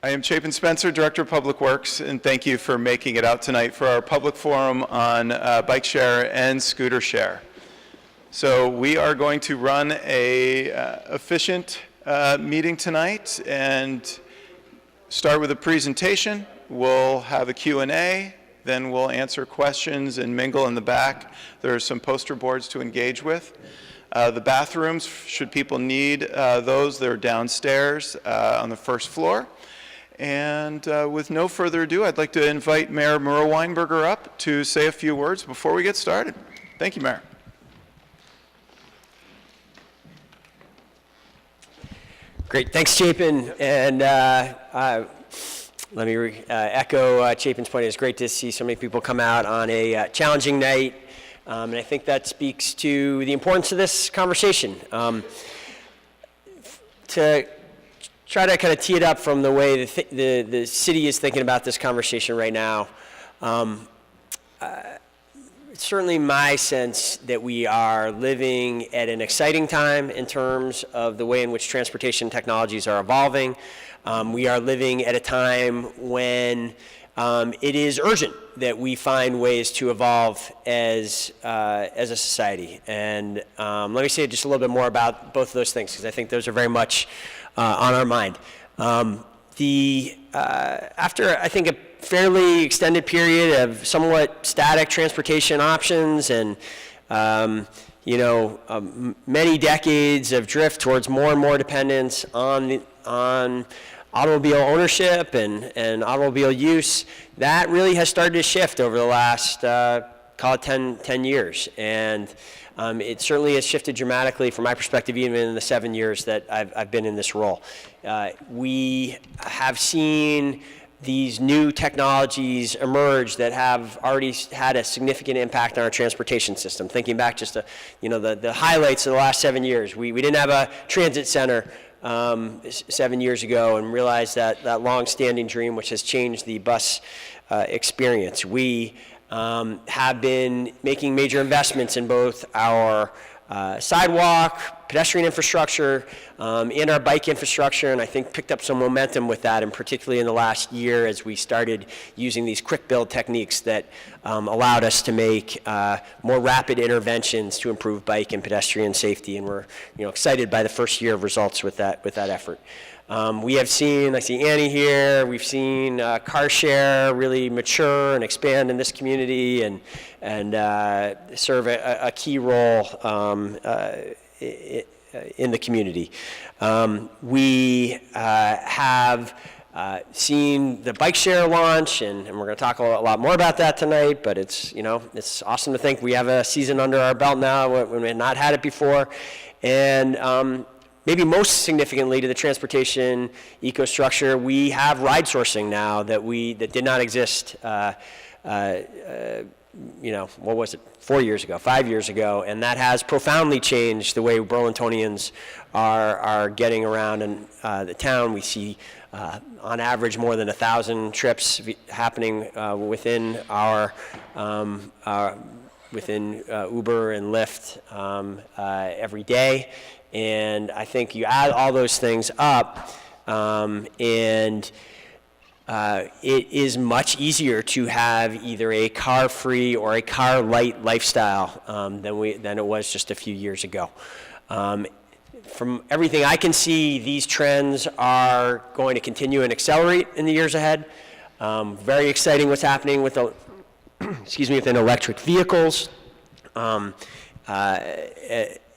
I am Chapin Spencer, Director of Public Works, and thank you for making it out tonight for our public forum on bike share and scooter share. So we are going to run a efficient meeting tonight and start with a presentation. We'll have a Q&A, then we'll answer questions and mingle in the back. There are some poster boards to engage with. The bathrooms, should people need those, they're downstairs on the first floor. And with no further ado, I'd like to invite Mayor Murrow Weinberger up to say a few words before we get started. Thank you, Mayor. Great, thanks, Chapin. And let me echo Chapin's point. It's great to see so many people come out on a challenging night. And I think that speaks to the importance of this conversation. To try to kind of tee it up from the way the city is thinking about this conversation right now. It's certainly my sense that we are living at an exciting time in terms of the way in which transportation technologies are evolving. We are living at a time when it is urgent that we find ways to evolve as a society. And let me say just a little bit more about both of those things, because I think those are very much on our mind. After, I think, a fairly extended period of somewhat static transportation options and many decades of drift towards more and more dependence on automobile ownership and automobile use, that really has started to shift over the last, call it 10 years. And it certainly has shifted dramatically from my perspective, even in the 7 years that I've been in this role. We have seen these new technologies emerge that have already had a significant impact on our transportation system. Thinking back just to, the highlights of the last 7 years. We didn't have a transit center 7 years ago and realized that long-standing dream, which has changed the bus experience. We have been making major investments in both our sidewalk, pedestrian infrastructure, and our bike infrastructure, and I think picked up some momentum with that, and particularly in the last year as we started using these quick build techniques that allowed us to make more rapid interventions to improve bike and pedestrian safety, and we're excited by the first year of results with that effort. We have seen, I see Annie here, we've seen car share really mature and expand in this community and serve a key role in the community. We have seen the bike share launch, and we're going to talk a lot more about that tonight, but it's awesome to think we have a season under our belt now when we had not had it before. And maybe most significantly to the transportation ecostructure, we have ride sourcing now that did not exist, what was it, 4 years ago, 5 years ago, and that has profoundly changed the way Burlingtonians are getting around in the town. We see, on average, more than 1,000 trips happening within Uber and Lyft every day. And I think you add all those things up, and it is much easier to have either a car-free or a car-light lifestyle than it was just a few years ago. From everything I can see, these trends are going to continue and accelerate in the years ahead. Very exciting what's happening with within electric vehicles.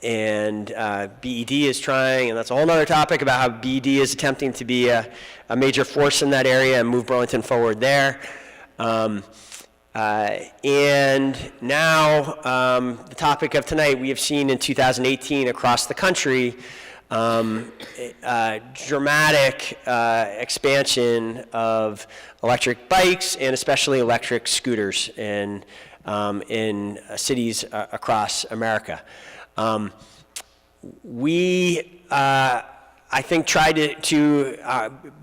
And BED is trying, and that's a whole other topic about how BED is attempting to be a major force in that area and move Burlington forward there. And now, the topic of tonight, we have seen in 2018 across the country dramatic expansion of electric bikes and especially electric scooters in cities across America. We, I think, tried to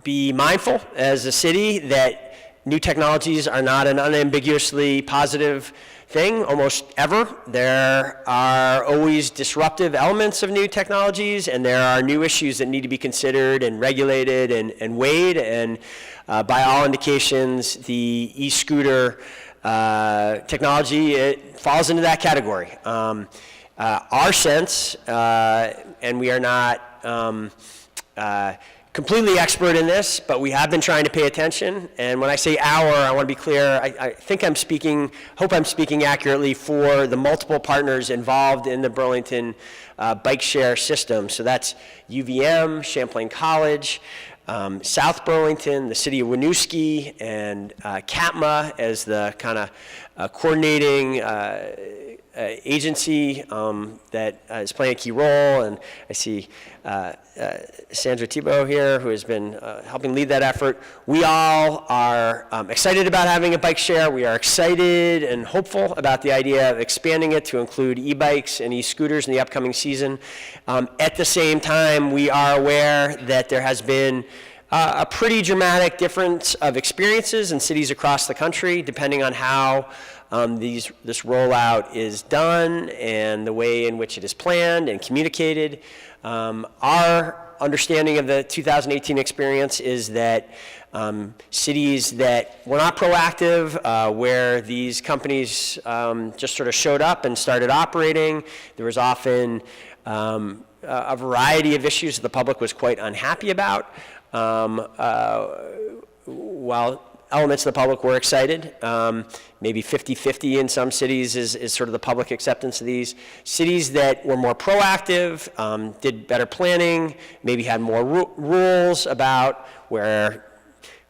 be mindful as a city that new technologies are not an unambiguously positive thing almost ever. There are always disruptive elements of new technologies, and there are new issues that need to be considered and regulated and weighed, and by all indications, the e-scooter technology, it falls into that category. Our sense, and we are not completely expert in this, but we have been trying to pay attention. And when I say our, I want to be clear, I think I'm speaking, hope I'm speaking accurately for the multiple partners involved in the Burlington bike share system. So that's UVM, Champlain College, South Burlington, the city of Winooski, and CATMA as the kind of coordinating agency that is playing a key role. And I see Sandra Thibault here, who has been helping lead that effort. We all are excited about having a bike share. We are excited and hopeful about the idea of expanding it to include e-bikes and e-scooters in the upcoming season. At the same time, we are aware that there has been a pretty dramatic difference of experiences in cities across the country, depending on how this rollout is done and the way in which it is planned and communicated. Our understanding of the 2018 experience is that cities that were not proactive, where these companies just sort of showed up and started operating, there was often a variety of issues that the public was quite unhappy about. While elements of the public were excited, maybe 50-50 in some cities is sort of the public acceptance of these. Cities that were more proactive, did better planning, maybe had more rules about where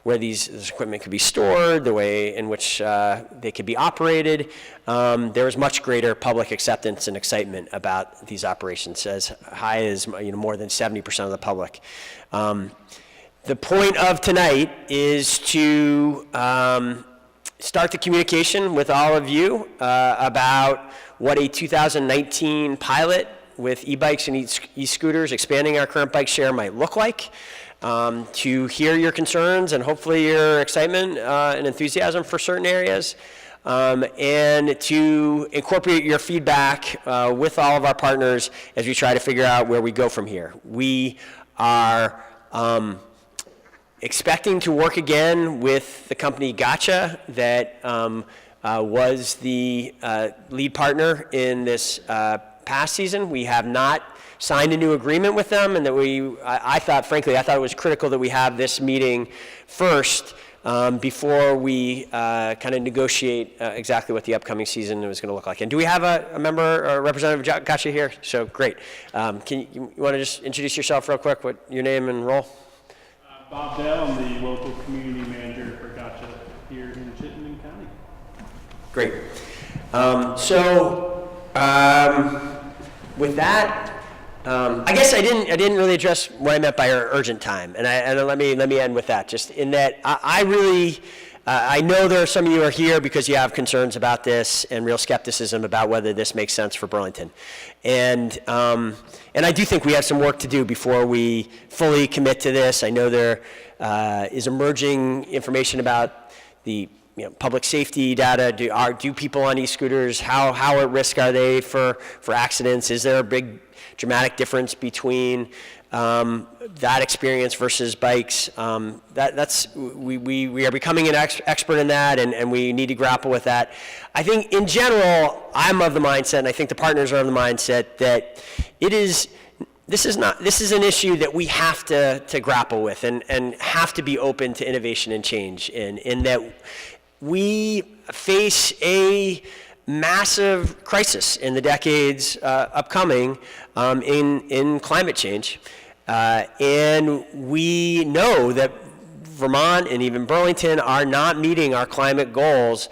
this equipment could be stored, the way in which they could be operated. There was much greater public acceptance and excitement about these operations, as high as more than 70% of the public. The point of tonight is to start the communication with all of you about what a 2019 pilot with e-bikes and e-scooters expanding our current bike share might look like, to hear your concerns and hopefully your excitement and enthusiasm for certain areas, and to incorporate your feedback with all of our partners as we try to figure out where we go from here. We are expecting to work again with the company Gotcha that was the lead partner in this past season. We have not signed a new agreement with them, and that I thought it was critical that we have this meeting first before we kind of negotiate exactly what the upcoming season was going to look like. And do we have a member or representative of Gotcha here? So great. You want to just introduce yourself real quick, what your name and role? Bob Dell, I'm the local community manager for Gotcha here in Chittenden County. Great. With that, I guess I didn't really address what I meant by urgent time, and let me end with that. Just in that, I know there are some of you are here because you have concerns about this and real skepticism about whether this makes sense for Burlington, and I do think we have some work to do before we fully commit to this. I know there is emerging information about the public safety data. Do people on e-scooters, how at risk are they for accidents? Is there a big dramatic difference between that experience versus bikes? We are becoming an expert in that, and we need to grapple with that. I think in general, I'm of the mindset, and I think the partners are of the mindset, that this is an issue that we have to grapple with and have to be open to innovation and change in that we face a massive crisis in the decades upcoming in climate change. And we know that Vermont and even Burlington are not meeting our climate goals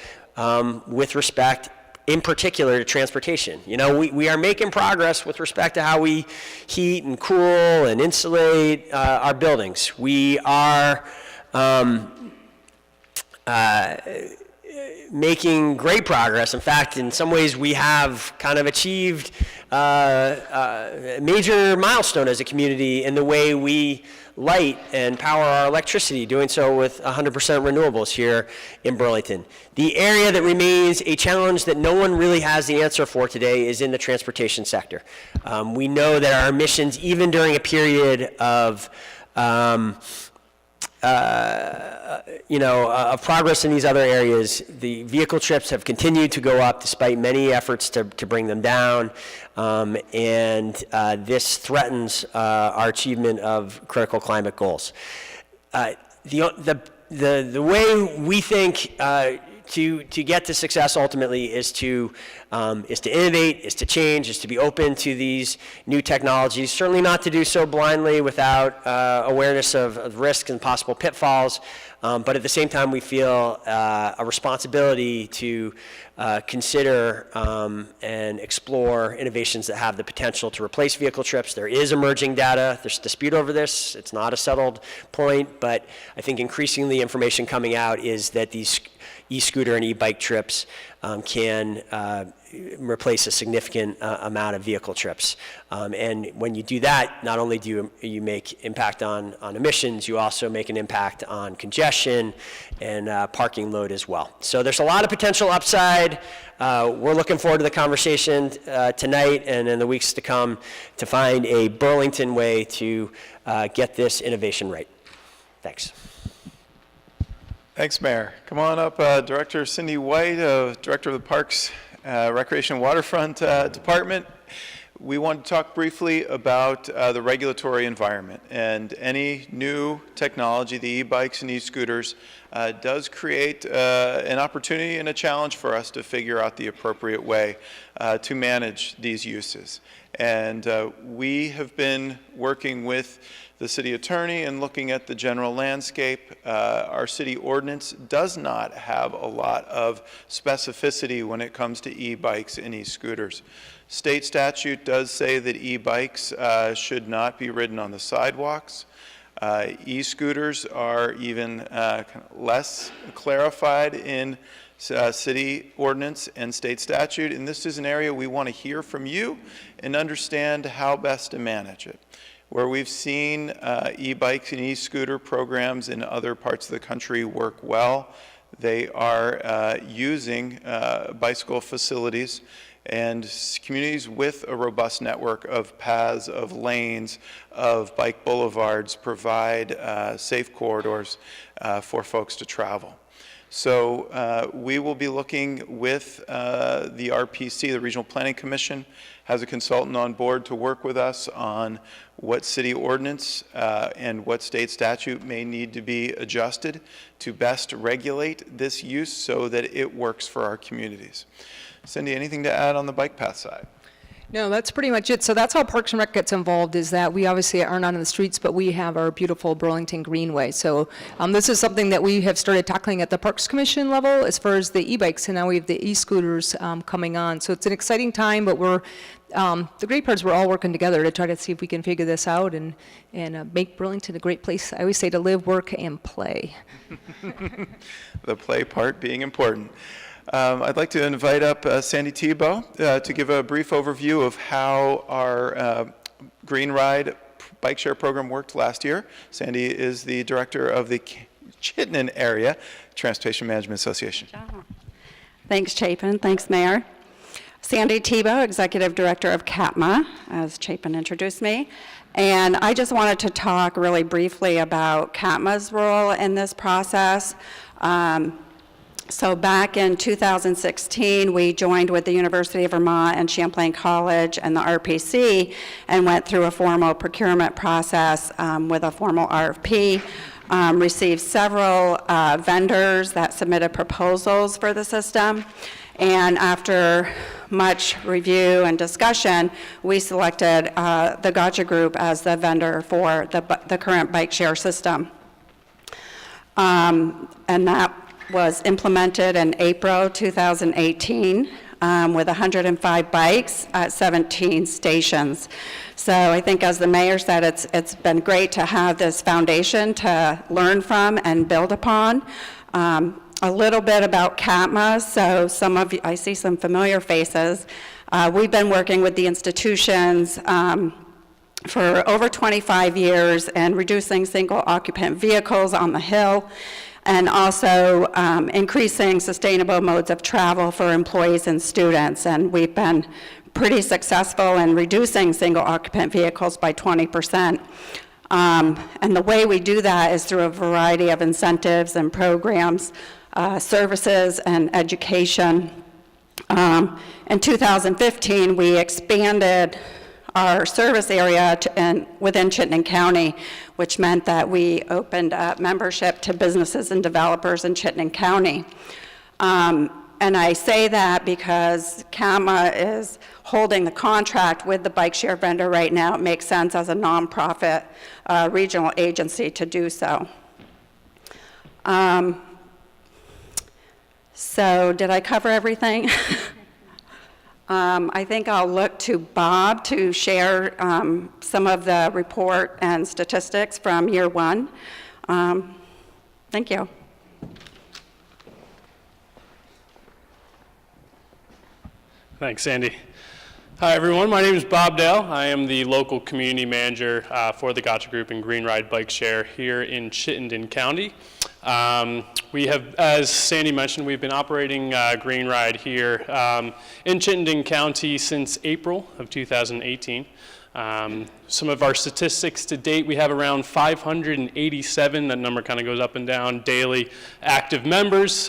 with respect, in particular, to transportation. We are making progress with respect to how we heat and cool and insulate our buildings. We are making great progress. In fact, in some ways, we have kind of achieved a major milestone as a community in the way we light and power our electricity, doing so with 100% renewables here in Burlington. The area that remains a challenge that no one really has the answer for today is in the transportation sector. We know that our emissions, even during a period of of progress in these other areas, the vehicle trips have continued to go up despite many efforts to bring them down, and this threatens our achievement of critical climate goals. The way we think to get to success ultimately is to innovate, is to change, is to be open to these new technologies. Certainly not to do so blindly without awareness of risks and possible pitfalls, but at the same time we feel a responsibility to consider and explore innovations that have the potential to replace vehicle trips. There is emerging data. There's dispute over this. It's not a settled point, but I think increasingly information coming out is that these e-scooter and e-bike trips can replace a significant amount of vehicle trips. And when you do that, not only do you make impact on emissions, you also make an impact on congestion and parking load as well. So there's a lot of potential upside. We're looking forward to the conversation tonight and in the weeks to come to find a Burlington way to get this innovation right. Thanks. Thanks, Mayor. Come on up, Director Cindy White, Director of the Parks, Recreation and Waterfront Department. We want to talk briefly about the regulatory environment, and any new technology, the e-bikes and e-scooters, does create an opportunity and a challenge for us to figure out the appropriate way to manage these uses. And we have been working with the city attorney and looking at the general landscape. Our city ordinance does not have a lot of specificity when it comes to e-bikes and e-scooters. State statute does say that e-bikes should not be ridden on the sidewalks. E-scooters are even kind of less clarified in city ordinance and state statute, and this is an area we want to hear from you and understand how best to manage it. Where we've seen e-bikes and e-scooter programs in other parts of the country work well, they are using bicycle facilities and communities with a robust network of paths, of lanes, of bike boulevards provide safe corridors for folks to travel. So we will be looking with the RPC, the Regional Planning Commission, has a consultant on board to work with us on what city ordinance and what state statute may need to be adjusted to best regulate this use so that it works for our communities. Cindy, anything to add on the bike path side? No, that's pretty much it. So that's how Parks and Rec gets involved, is that we obviously are not in the streets, but we have our beautiful Burlington Greenway. So this is something that we have started tackling at the Parks Commission level as far as the e-bikes, and now we have the e-scooters coming on. So it's an exciting time, but we're the great part is we're all working together to try to see if we can figure this out and make Burlington a great place. I always say to live, work, and play. The play part being important. I'd like to invite up Sandy Tebow to give a brief overview of how our Greenride bike share program worked last year. Sandy is the director of the Chittenden Area Transportation Management Association. Thanks, Chapin. Thanks, Mayor. Sandy Tebow, Executive Director of CATMA, as Chapin introduced me. And I just wanted to talk really briefly about CATMA's role in this process. So back in 2016, we joined with the University of Vermont and Champlain College and the RPC and went through a formal procurement process with a formal RFP, received several vendors that submitted proposals for the system. And after much review and discussion, we selected the Gotcha Group as the vendor for the current bike share system. And that was implemented in April 2018 with 105 bikes at 17 stations. So I think, as the mayor said, it's been great to have this foundation to learn from and build upon. A little bit about CATMA, so some of you, I see some familiar faces. We've been working with the institutions for over 25 years and reducing single occupant vehicles on the Hill, and also increasing sustainable modes of travel for employees and students. And we've been pretty successful in reducing single occupant vehicles by 20%. And the way we do that is through a variety of incentives and programs, services and education. In 2015, we expanded our service area within Chittenden County, which meant that we opened up membership to businesses and developers in Chittenden County. And I say that because CATMA is holding the contract with the bike share vendor right now. It makes sense as a nonprofit regional agency to do so. So did I cover everything? I think I'll look to Bob to share some of the report and statistics from year one. Thank you. Thanks, Sandy. Hi, everyone. My name is Bob Dale. I am the local community manager for the Gotcha Group and Greenride Bike Share here in Chittenden County. We have, as Sandy mentioned, we've been operating Greenride here in Chittenden County since April of 2018. Some of our statistics to date, we have around 587, that number kind of goes up and down, daily active members,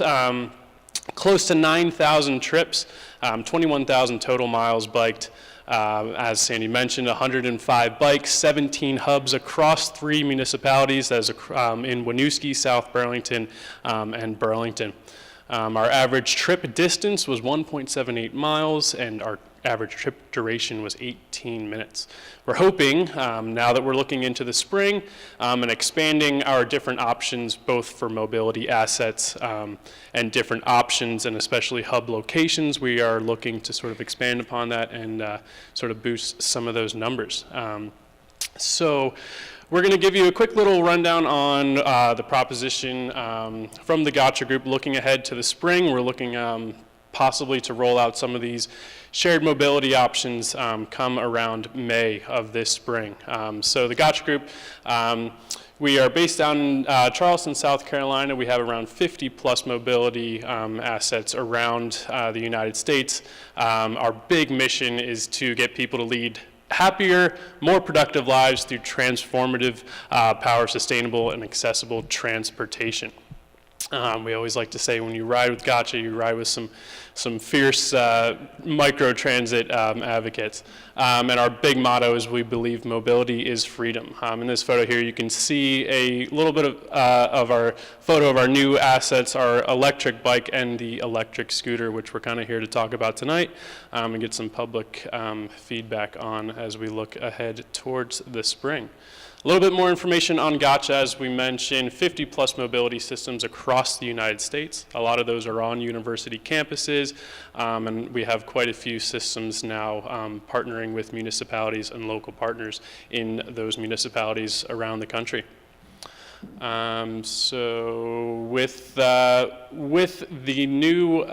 close to 9,000 trips, 21,000 total miles biked. As Sandy mentioned, 105 bikes, 17 hubs across 3 municipalities, that is in Winooski, South Burlington, and Burlington. Our average trip distance was 1.78 miles, and our average trip duration was 18 minutes. We're hoping, now that we're looking into the spring and expanding our different options, both for mobility assets and different options, and especially hub locations, we are looking to sort of expand upon that and sort of boost some of those numbers. So we're going to give you a quick little rundown on the proposition from the Gotcha Group. Looking ahead to the spring, we're looking possibly to roll out some of these shared mobility options come around May of this spring. So the Gotcha Group, we are based down in Charleston, South Carolina. We have around 50 plus mobility assets around the United States. Our big mission is to get people to lead happier, more productive lives through transformative, power, sustainable, and accessible transportation. We always like to say when you ride with Gotcha, you ride with some fierce micro-transit advocates. And our big motto is we believe mobility is freedom. In this photo here, you can see a little bit of our photo of our new assets, our electric bike and the electric scooter, which we're kind of here to talk about tonight and get some public feedback on as we look ahead towards the spring. A little bit more information on Gotcha. As we mentioned, 50 plus mobility systems across the United States. A lot of those are on university campuses, and we have quite a few systems now partnering with municipalities and local partners in those municipalities around the country. So with the new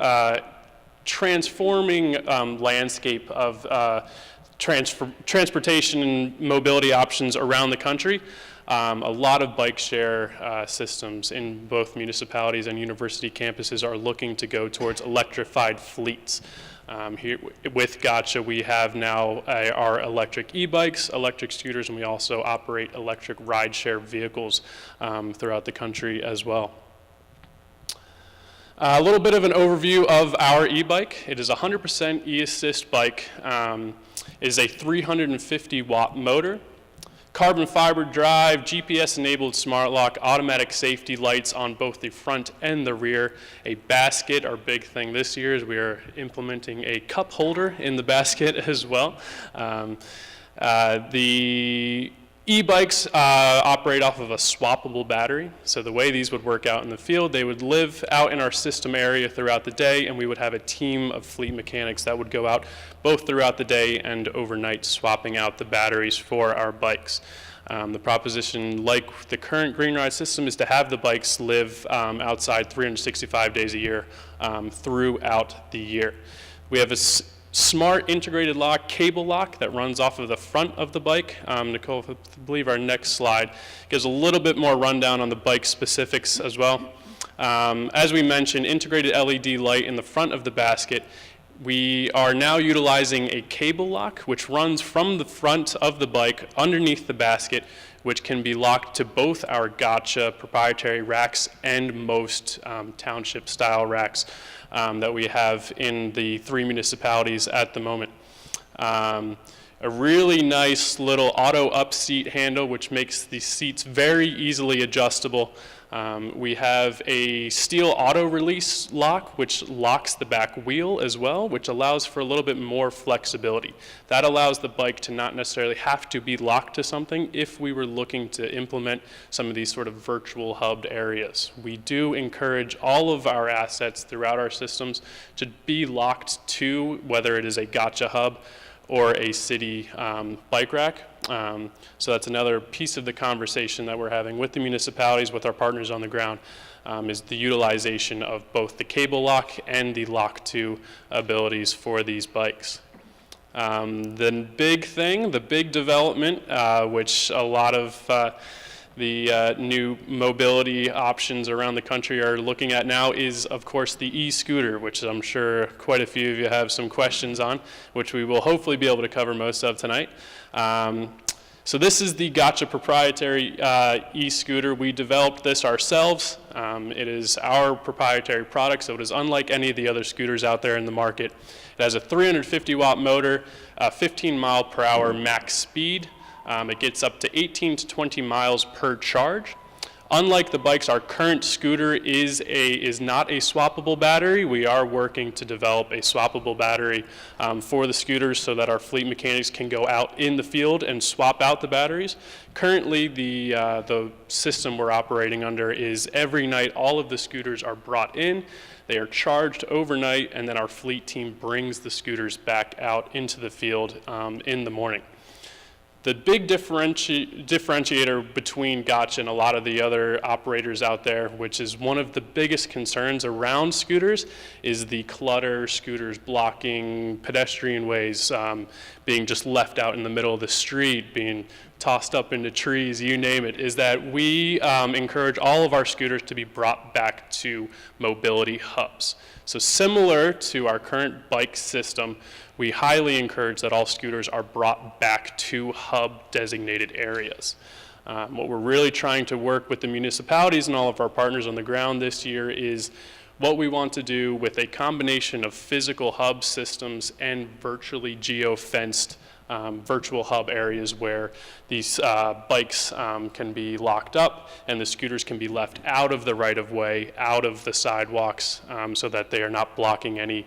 transforming landscape of transportation and mobility options around the country, a lot of bike share systems in both municipalities and university campuses are looking to go towards electrified fleets. Here with Gotcha, we have now our electric e-bikes, electric scooters, and we also operate electric ride-share vehicles throughout the country as well. A little bit of an overview of our e-bike. It is a 100% e-assist bike. It is a 350 watt motor, carbon fiber drive, GPS enabled smart lock, automatic safety lights on both the front and the rear, a basket. Our big thing this year is we are implementing a cup holder in the basket as well. The e-bikes operate off of a swappable battery. So the way these would work out in the field, they would live out in our system area throughout the day, and we would have a team of fleet mechanics that would go out both throughout the day and overnight swapping out the batteries for our bikes. The proposition, like the current Greenride system, is to have the bikes live outside 365 days a year throughout the year. We have a smart integrated lock, cable lock, that runs off of the front of the bike. Nicole, I believe our next slide gives a little bit more rundown on the bike specifics as well. As we mentioned, integrated LED light in the front of the basket. We are now utilizing a cable lock which runs from the front of the bike underneath the basket, which can be locked to both our Gotcha proprietary racks and most township style racks that we have in the 3 municipalities at the moment. A really nice little auto up seat handle which makes the seats very easily adjustable. We have a steel auto release lock which locks the back wheel as well, which allows for a little bit more flexibility. That allows the bike to not necessarily have to be locked to something if we were looking to implement some of these sort of virtual hubbed areas. We do encourage all of our assets throughout our systems to be locked to whether it is a Gotcha hub or a city bike rack. So that's another piece of the conversation that we're having with the municipalities, with our partners on the ground, is the utilization of both the cable lock and the lock-to abilities for these bikes. The big thing, the big development, which a lot of the new mobility options around the country are looking at now, is of course the e-scooter, which I'm sure quite a few of you have some questions on, which we will hopefully be able to cover most of tonight. So this is the Gotcha proprietary e-scooter. We developed this ourselves. It is our proprietary product, so it is unlike any of the other scooters out there in the market. It has a 350 watt motor, 15 mile per hour max speed. It gets up to 18 to 20 miles per charge. Unlike the bikes, our current scooter is not a swappable battery. We are working to develop a swappable battery for the scooters so that our fleet mechanics can go out in the field and swap out the batteries. Currently, the system we're operating under is every night all of the scooters are brought in, they are charged overnight, and then our fleet team brings the scooters back out into the field in the morning. The big differentiator between Gotcha and a lot of the other operators out there, which is one of the biggest concerns around scooters, is the clutter, scooters blocking pedestrian ways, being just left out in the middle of the street, being tossed up into trees, you name it, is that we encourage all of our scooters to be brought back to mobility hubs. So similar to our current bike system, we highly encourage that all scooters are brought back to hub designated areas. What we're really trying to work with the municipalities and all of our partners on the ground this year is what we want to do with a combination of physical hub systems and virtually geo-fenced virtual hub areas where these bikes can be locked up and the scooters can be left out of the right-of-way, out of the sidewalks, so that they are not blocking any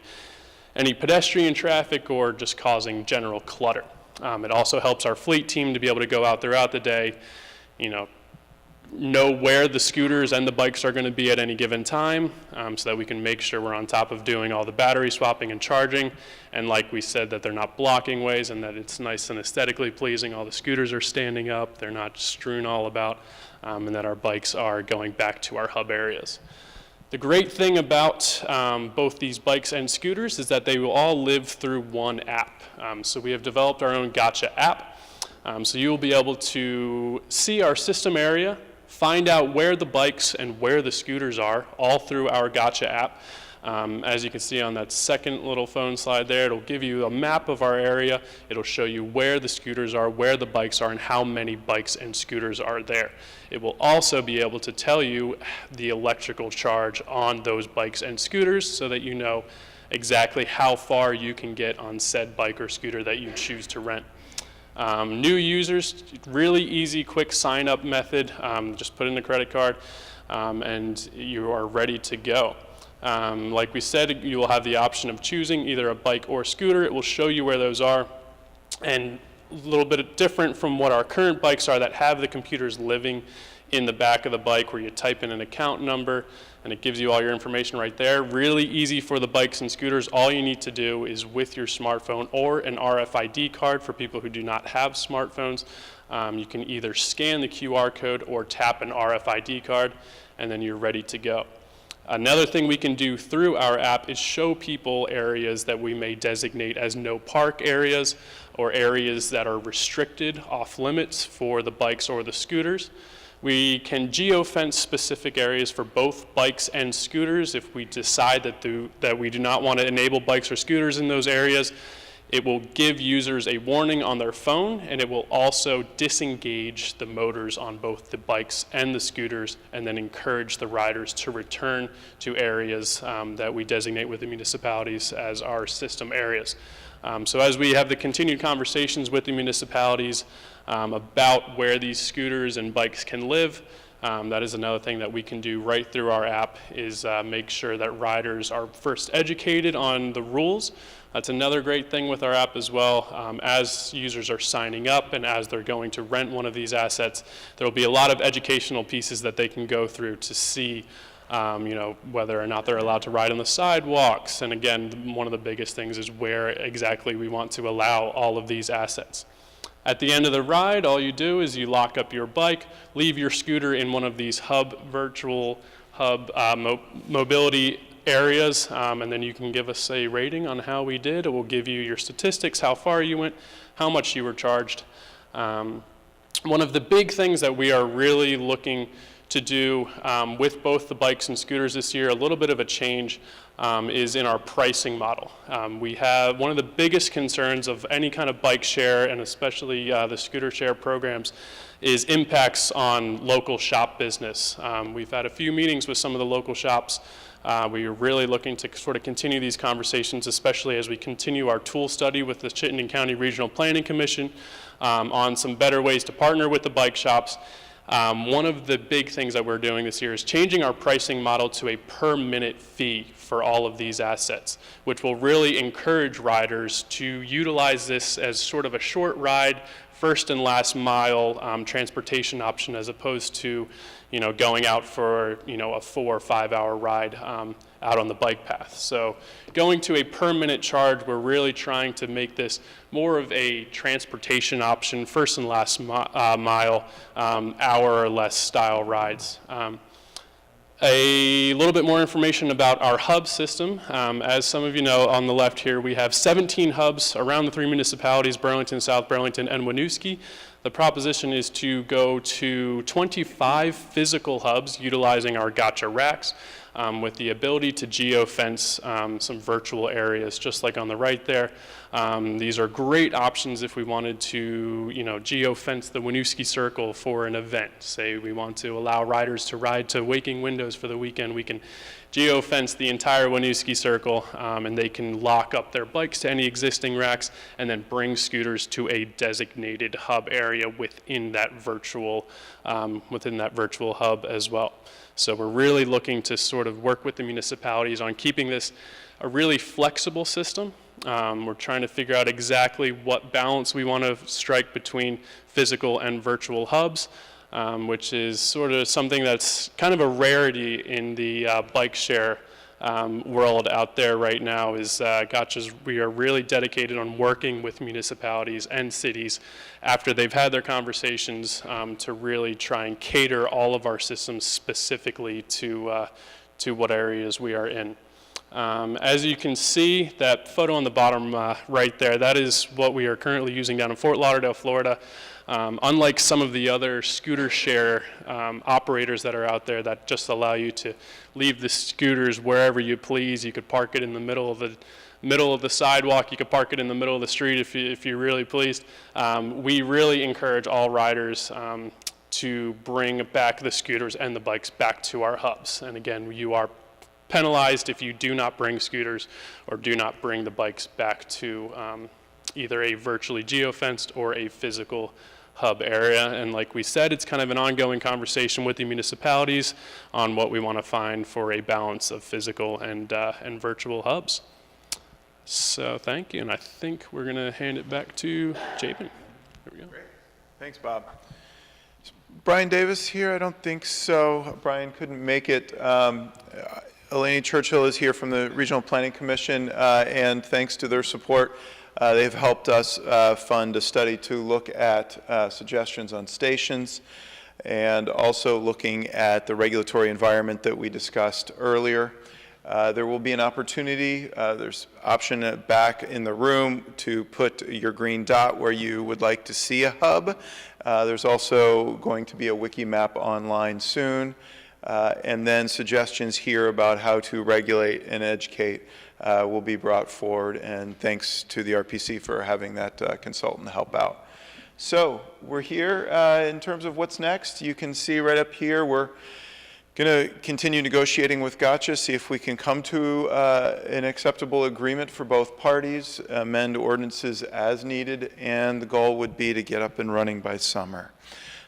pedestrian traffic or just causing general clutter. It also helps our fleet team to be able to go out throughout the day, know where the scooters and the bikes are going to be at any given time, so that we can make sure we're on top of doing all the battery swapping and charging, and like we said, that they're not blocking ways and that it's nice and aesthetically pleasing. All the scooters are standing up, they're not strewn all about, and that our bikes are going back to our hub areas. The great thing about both these bikes and scooters is that they will all live through one app. So we have developed our own Gotcha app. So you will be able to see our system area, find out where the bikes and where the scooters are, all through our Gotcha app. As you can see on that second little phone slide there, it'll give you a map of our area. It'll show you where the scooters are, where the bikes are, and how many bikes and scooters are there. It will also be able to tell you the electrical charge on those bikes and scooters so that you know exactly how far you can get on said bike or scooter that you choose to rent. New users, really easy, quick sign-up method. Just put in the credit card and you are ready to go. Like we said, you will have the option of choosing either a bike or scooter. It will show you where those are. And a little bit different from what our current bikes are that have the computers living in the back of the bike where you type in an account number and it gives you all your information right there. Really easy for the bikes and scooters. All you need to do is with your smartphone or an RFID card for people who do not have smartphones. You can either scan the QR code or tap an RFID card, and then you're ready to go. Another thing we can do through our app is show people areas that we may designate as no park areas or areas that are restricted off limits for the bikes or the scooters. We can geofence specific areas for both bikes and scooters. If we decide that we do not want to enable bikes or scooters in those areas, it will give users a warning on their phone, and it will also disengage the motors on both the bikes and the scooters, and then encourage the riders to return to areas that we designate with the municipalities as our system areas. So as we have the continued conversations with the municipalities about where these scooters and bikes can live, that is another thing that we can do right through our app, is make sure that riders are first educated on the rules. That's another great thing with our app as well. As users are signing up and as they're going to rent one of these assets, there will be a lot of educational pieces that they can go through to see whether or not they're allowed to ride on the sidewalks. And again, one of the biggest things is where exactly we want to allow all of these assets. At the end of the ride, all you do is you lock up your bike, leave your scooter in one of these virtual hub mobility areas, and then you can give us a rating on how we did. It will give you your statistics, how far you went, how much you were charged. One of the big things that we are really looking to do with both the bikes and scooters this year, a little bit of a change, is in our pricing model. We have one of the biggest concerns of any kind of bike share, and especially the scooter share programs, is impacts on local shop business. We've had a few meetings with some of the local shops. We are really looking to sort of continue these conversations, especially as we continue our tool study with the Chittenden County Regional Planning Commission on some better ways to partner with the bike shops. One of the big things that we're doing this year is changing our pricing model to a per minute fee for all of these assets, which will really encourage riders to utilize this as sort of a short ride, first and last mile transportation option, as opposed to going out for a 4 or 5 hour ride out on the bike path. So going to a per minute charge, we're really trying to make this more of a transportation option, first and last mile, hour or less style rides. A little bit more information about our hub system. As some of you know, on the left here, we have 17 hubs around the 3 municipalities, Burlington, South Burlington, and Winooski. The proposition is to go to 25 physical hubs utilizing our gotcha racks with the ability to geofence some virtual areas, just like on the right there. These are great options if we wanted to, geofence the Winooski Circle for an event. Say we want to allow riders to ride to Waking Windows for the weekend, we can geofence the entire Winooski Circle, and they can lock up their bikes to any existing racks and then bring scooters to a designated hub area within that virtual hub as well. So we're really looking to sort of work with the municipalities on keeping this a really flexible system. We're trying to figure out exactly what balance we want to strike between physical and virtual hubs, which is sort of something that's kind of a rarity in the bike share world out there right now. Is Gotchas, we are really dedicated on working with municipalities and cities after they've had their conversations to really try and cater all of our systems specifically to what areas we are in. As you can see, that photo on the bottom right there, that is what we are currently using down in Fort Lauderdale, Florida. Unlike some of the other scooter share operators that are out there that just allow you to leave the scooters wherever you please, you could park it in the middle of the sidewalk, you could park it in the middle of the street if you're really pleased. We really encourage all riders to bring back the scooters and the bikes back to our hubs. And again, you are penalized if you do not bring scooters or do not bring the bikes back to either a virtually geofenced or a physical hub area. And like we said, it's kind of an ongoing conversation with the municipalities on what we want to find for a balance of physical and virtual hubs. So thank you, and I think we're going to hand it back to Chapin. Here we go. Great. Thanks, Bob. Brian Davis here? I don't think so. Brian couldn't make it. Elaine Churchill is here from the Regional Planning Commission, and thanks to their support, they've helped us fund a study to look at suggestions on stations, and also looking at the regulatory environment that we discussed earlier. There will be an opportunity, there's option back in the room to put your green dot where you would like to see a hub. There's also going to be a wiki map online soon, and then suggestions here about how to regulate and educate will be brought forward, and thanks to the RPC for having that consultant help out. So we're here in terms of what's next. You can see right up here, we're going to continue negotiating with Gotcha, see if we can come to an acceptable agreement for both parties, amend ordinances as needed, and the goal would be to get up and running by summer.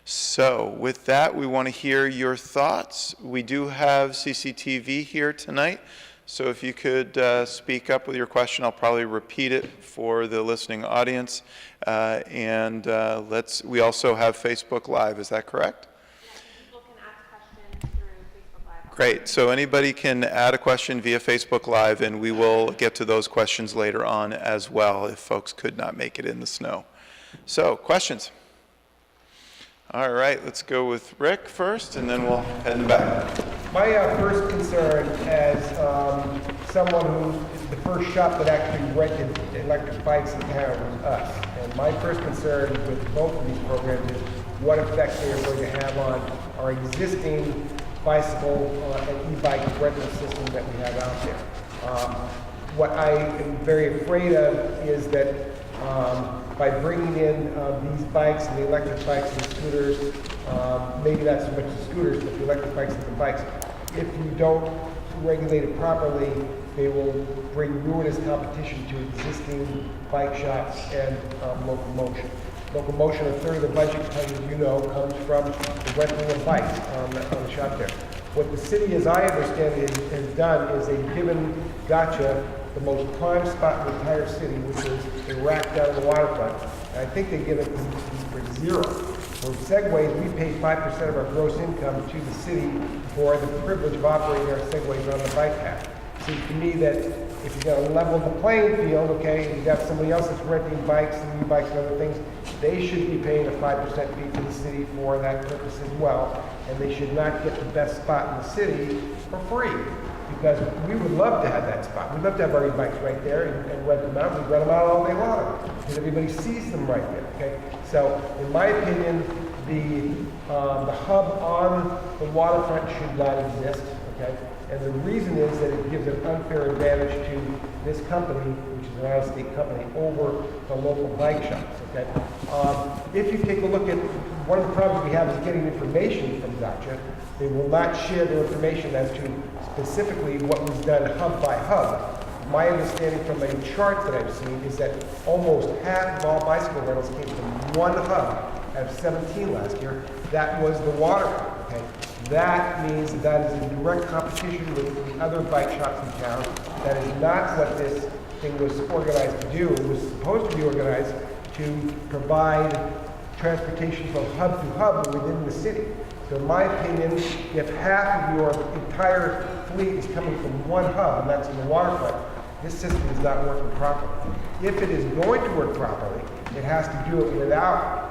So with that, we want to hear your thoughts. We do have CCTV here tonight, so if you could speak up with your question, I'll probably repeat it for the listening audience. We also have Facebook Live, is that correct? Great. So anybody can add a question via Facebook Live, and we will get to those questions later on as well if folks could not make it in the snow. So, questions? All right, let's go with Rick first, and then we'll head in the back. My first concern, as someone who is the first shop that actually rented electric bikes in town, was us. And my first concern with both of these programs is what effect they are going to have on our existing bicycle and e-bike rental system that we have out there. What I am very afraid of is that by bringing in these bikes and the electric bikes and the scooters, maybe not so much the scooters, but the electric bikes and the bikes, if you don't regulate it properly, they will bring ruinous competition to existing bike shops and locomotion. Locomotion, a third of the budget, as you know, comes from the rental of bikes on the shop there. What the city, as I understand it, has done is they've given Gotcha the most prime spot in the entire city, which is a rack down on the waterfront. And I think they give it for zero. For Segways, we pay 5% of our gross income to the city for the privilege of operating our Segways on the bike path. It seems to me that if you're going to level the playing field, okay, and you've got somebody else that's renting bikes and e-bikes and other things, they should be paying a 5% fee to the city for that purpose as well, and they should not get the best spot in the city for free, because we would love to have that spot. We'd love to have our e-bikes right there and rent them out. We rent them out all day long, because everybody sees them right there, okay? So, in my opinion, the hub on the waterfront should not exist, okay? And the reason is that it gives an unfair advantage to this company, which is an out-of-state company, over the local bike shops, okay? If you take a look at, one of the problems we have is getting information from Gotcha. They will not share their information as to specifically what was done hub by hub. My understanding from a chart that I've seen is that almost half of all bicycle rentals came from one hub out of 17 last year. That was the waterfront, okay? That means that is in direct competition with the other bike shops in town. That is not what this thing was organized to do. It was supposed to be organized to provide transportation from hub to hub within the city. So in my opinion, if half of your entire fleet is coming from one hub, and that's in the waterfront, this system is not working properly. If it is going to work properly, it has to do it without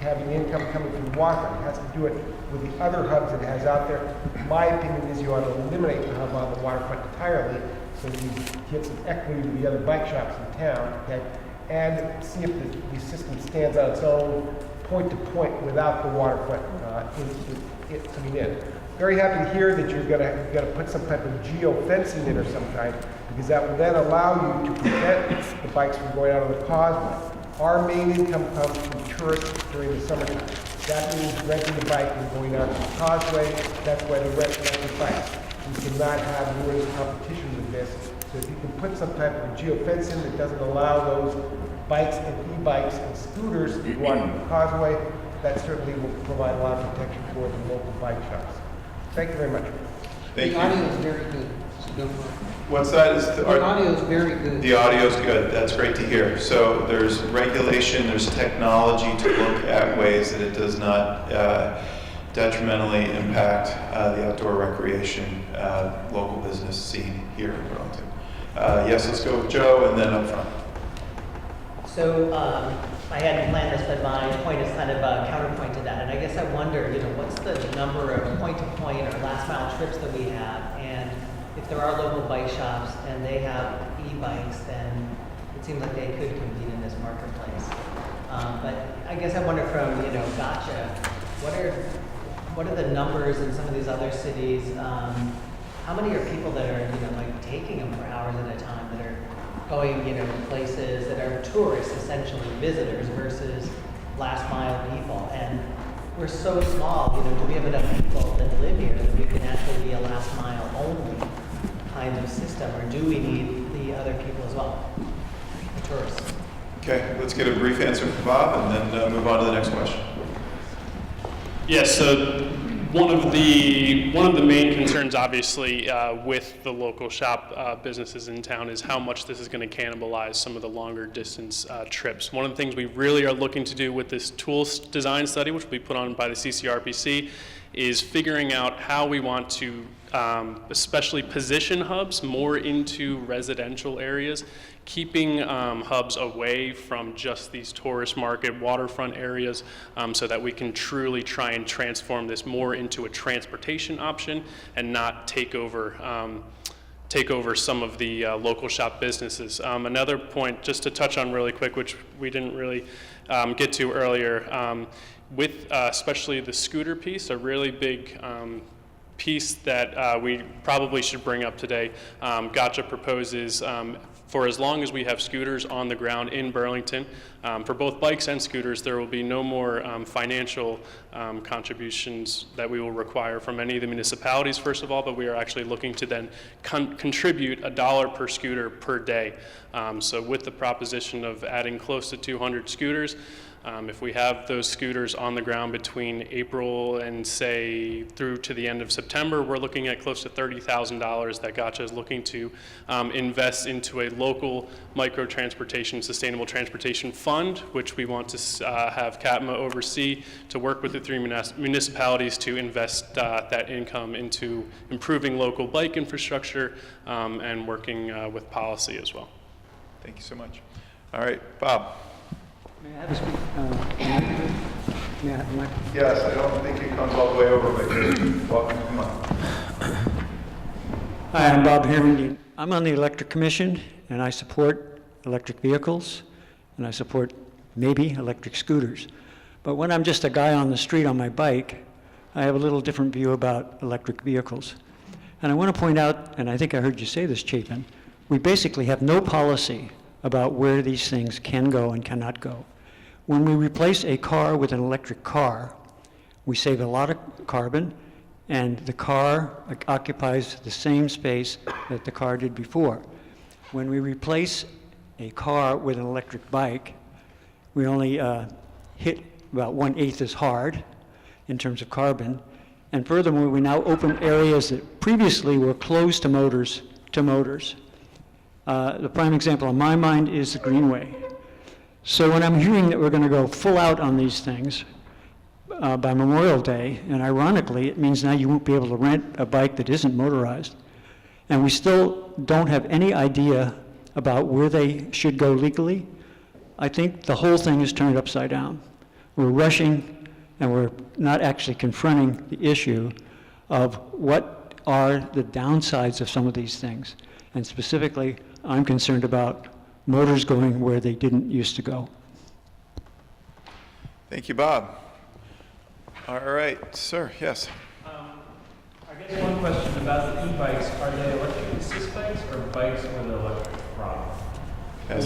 having income coming from the waterfront. It has to do it with the other hubs it has out there. My opinion is you ought to eliminate the hub on the waterfront entirely, so you get some equity with the other bike shops in town, okay? And see if the system stands on its own, point to point, without the waterfront coming in. Very happy to hear that you're gonna put some type of geo-fencing in or some kind, because that will then allow you to prevent the bikes from going out on the causeway. Our main income comes from tourists during the summertime. That means renting the bike and going out to the causeway. That's why they rent the bikes. We cannot have ruinous competition with this. So if you can put some type of geofencing that doesn't allow those bikes and e-bikes and scooters to go out to the causeway, that certainly will provide a lot of protection for the local bike shops. Thank you very much. Thank The you. audio is very good. So Don't worry. What's that? Is The audio is very good. the audio's good. That's great to hear. So there's regulation, there's technology to look at ways that it does not detrimentally impact the outdoor recreation local business scene here in Burlington. Yes, let's go with Joe and then up front. So I hadn't planned this, but my point is kind of a counterpoint to that. And I guess I wonder, what's the number of point-to-point or last-mile trips that we have? And if there are local bike shops and they have e-bikes, then it seems like they could compete in this marketplace. But I guess I wonder from, Gotcha, what are the numbers in some of these other cities? How many are people that are, taking them for hours at a time, that are going, places that are tourists, essentially visitors, versus last mile people? And we're so small, do we have enough people that live here that we can actually be a last mile only kind of system, or do we need the other people as well, the tourists? Okay, let's get a brief answer from Bob and then move on to the next question. Yes, so one of the main concerns, obviously, with the local shop businesses in town is how much this is going to cannibalize some of the longer distance trips. One of the things we really are looking to do with this tool design study, which will be put on by the CCRPC, is figuring out how we want to especially position hubs more into residential areas, keeping hubs away from just these tourist market waterfront areas, so that we can truly try and transform this more into a transportation option and not take over some of the local shop businesses. Another point just to touch on really quick, which we didn't really get to earlier, with especially the scooter piece, a really big piece that we probably should bring up today. Gotcha proposes for as long as we have scooters on the ground in Burlington, for both bikes and scooters, there will be no more financial contributions that we will require from any of the municipalities, first of all, but we are actually looking to then contribute $1 per scooter per day. So with the proposition of adding close to 200 scooters, if we have those scooters on the ground between April and say through to the end of September, we're looking at close to $30,000 that Gotcha is looking to invest into a local micro-transportation, sustainable transportation fund, which we want to have CATMA oversee to work with the 3 municipalities to invest that income into improving local bike infrastructure and working with policy as well. Thank you so much. All right, Bob. May I have a speak? May I have a mic? Yes, I don't think it comes all the way over, but you're welcome to come on. Hi, I'm Bob Herring. I'm on the Electric Commission, and I support electric vehicles, and I support maybe electric scooters. But when I'm just a guy on the street on my bike, I have a little different view about electric vehicles. And I want to point out, and I think I heard you say this, Chapin, we basically have no policy about where these things can go and cannot go. When we replace a car with an electric car, we save a lot of carbon, and the car occupies the same space that the car did before. When we replace a car with an electric bike, we only hit about 1/8 as hard in terms of carbon, and furthermore, we now open areas that previously were closed to motors. The prime example in my mind is the Greenway. So when I'm hearing that we're going to go full out on these things by Memorial Day, and ironically, it means now you won't be able to rent a bike that isn't motorized, and we still don't have any idea about where they should go legally, I think the whole thing is turned upside down. We're rushing, and we're not actually confronting the issue of what are the downsides of some of these things. And specifically, I'm concerned about motors going where they didn't used to go. Thank you, Bob. All right, sir, yes. I guess one question about the e-bikes, are they electric assist bikes or bikes with an electric throttle? Yes,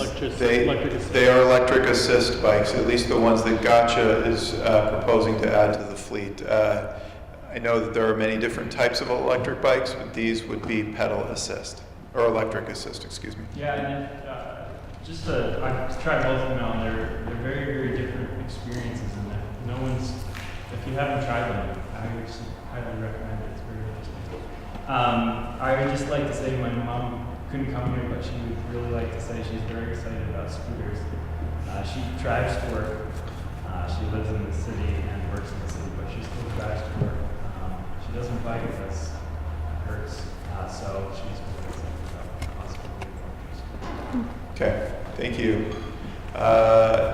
they are electric assist bikes, at least the ones that Gotcha is proposing to add to the fleet. I know that there are many different types of electric bikes, but these would be pedal assist, or electric assist, excuse me. Yeah, and I've tried both of them out, and they're very, very different experiences in that. If you haven't tried them, I would highly recommend it. It's very interesting. I would just like to say my mom couldn't come here, but she would really like to say she's very excited about scooters. She drives to work. She lives in the city and works in the city, but she still drives to work. She doesn't bike because it hurts, so she's really excited about the possibility of going to school. Okay, thank you.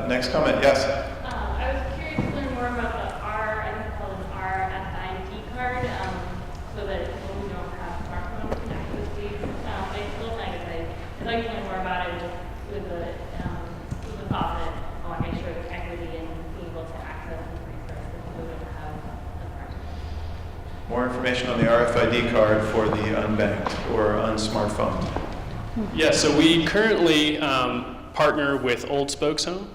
Next comment, yes? I was curious to learn more about the I think it's called an RFID card, so that people who don't have smartphones can access these. It's still kind of like, I'd like to learn more about it just with the thought that I want to make sure it's equity and being able to access these resources who don't have a smartphone. More information on the RFID card for the unbanked or unsmartphoned. Yeah, so we currently partner with Old Spokes Home,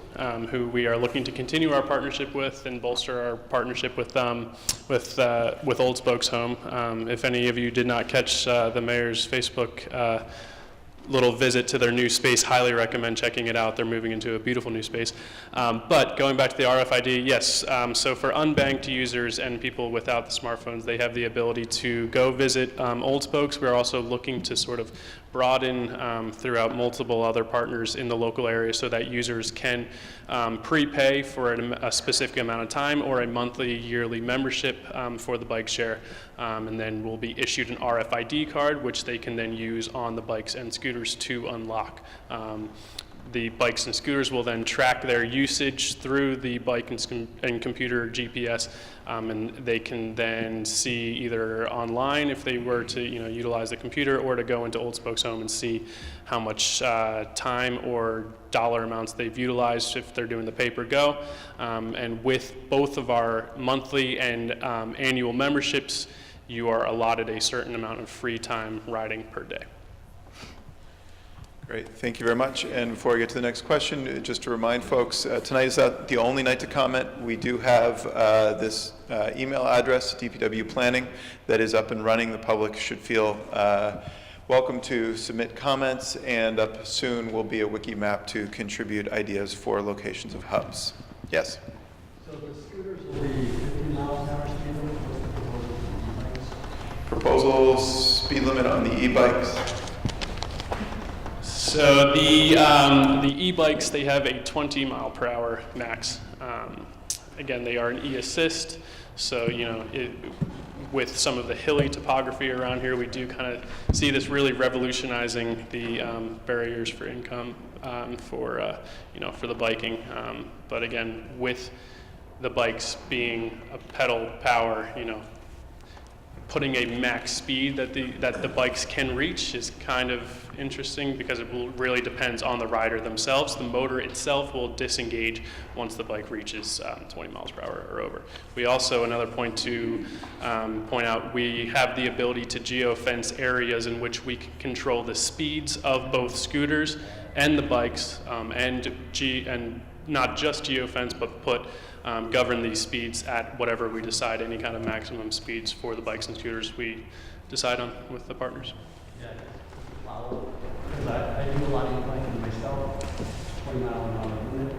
who we are looking to continue our partnership with and bolster our partnership with Old Spokes Home. If any of you did not catch the mayor's Facebook little visit to their new space, highly recommend checking it out. They're moving into a beautiful new space. But going back to the RFID, yes, so for unbanked users and people without the smartphones, they have the ability to go visit Old Spokes. We're also looking to sort of broaden throughout multiple other partners in the local area so that users can prepay for a specific amount of time or a monthly, yearly membership for the bike share. And then will be issued an RFID card, which they can then use on the bikes and scooters to unlock. The bikes and scooters will then track their usage through the bike and computer GPS, and they can then see either online if they were to utilize the computer, or to go into Old Spokes Home and see how much time or dollar amounts they've utilized if they're doing the pay-per-go. And with both of our monthly and annual memberships, you are allotted a certain amount of free time riding per day. Great, thank you very much. And before I get to the next question, just to remind folks, tonight is not the only night to comment. We do have this email address, DPW Planning, that is up and running. The public should feel welcome to submit comments, and up soon will be a wiki map to contribute ideas for locations of hubs. Yes? So the scooters will be 50 miles an hour speed limit? Proposal speed limit on the e-bikes. So the e-bikes, they have a 20 mile per hour max. Again, they are an e-assist, so with some of the hilly topography around here, we do kind of see this really revolutionizing the barriers for income for the biking. But again, with the bikes being a pedal power, putting a max speed that the bikes can reach is kind of interesting, because it really depends on the rider themselves. The motor itself will disengage once the bike reaches 20 miles per hour or over. We also, another point to point out, we have the ability to geofence areas in which we can control the speeds of both scooters and the bikes, and not just geofence, but govern these speeds at whatever we decide, any kind of maximum speeds for the bikes and scooters we decide on with the partners. Yeah, because I do a lot of e-biking myself, 20 mile an hour limit.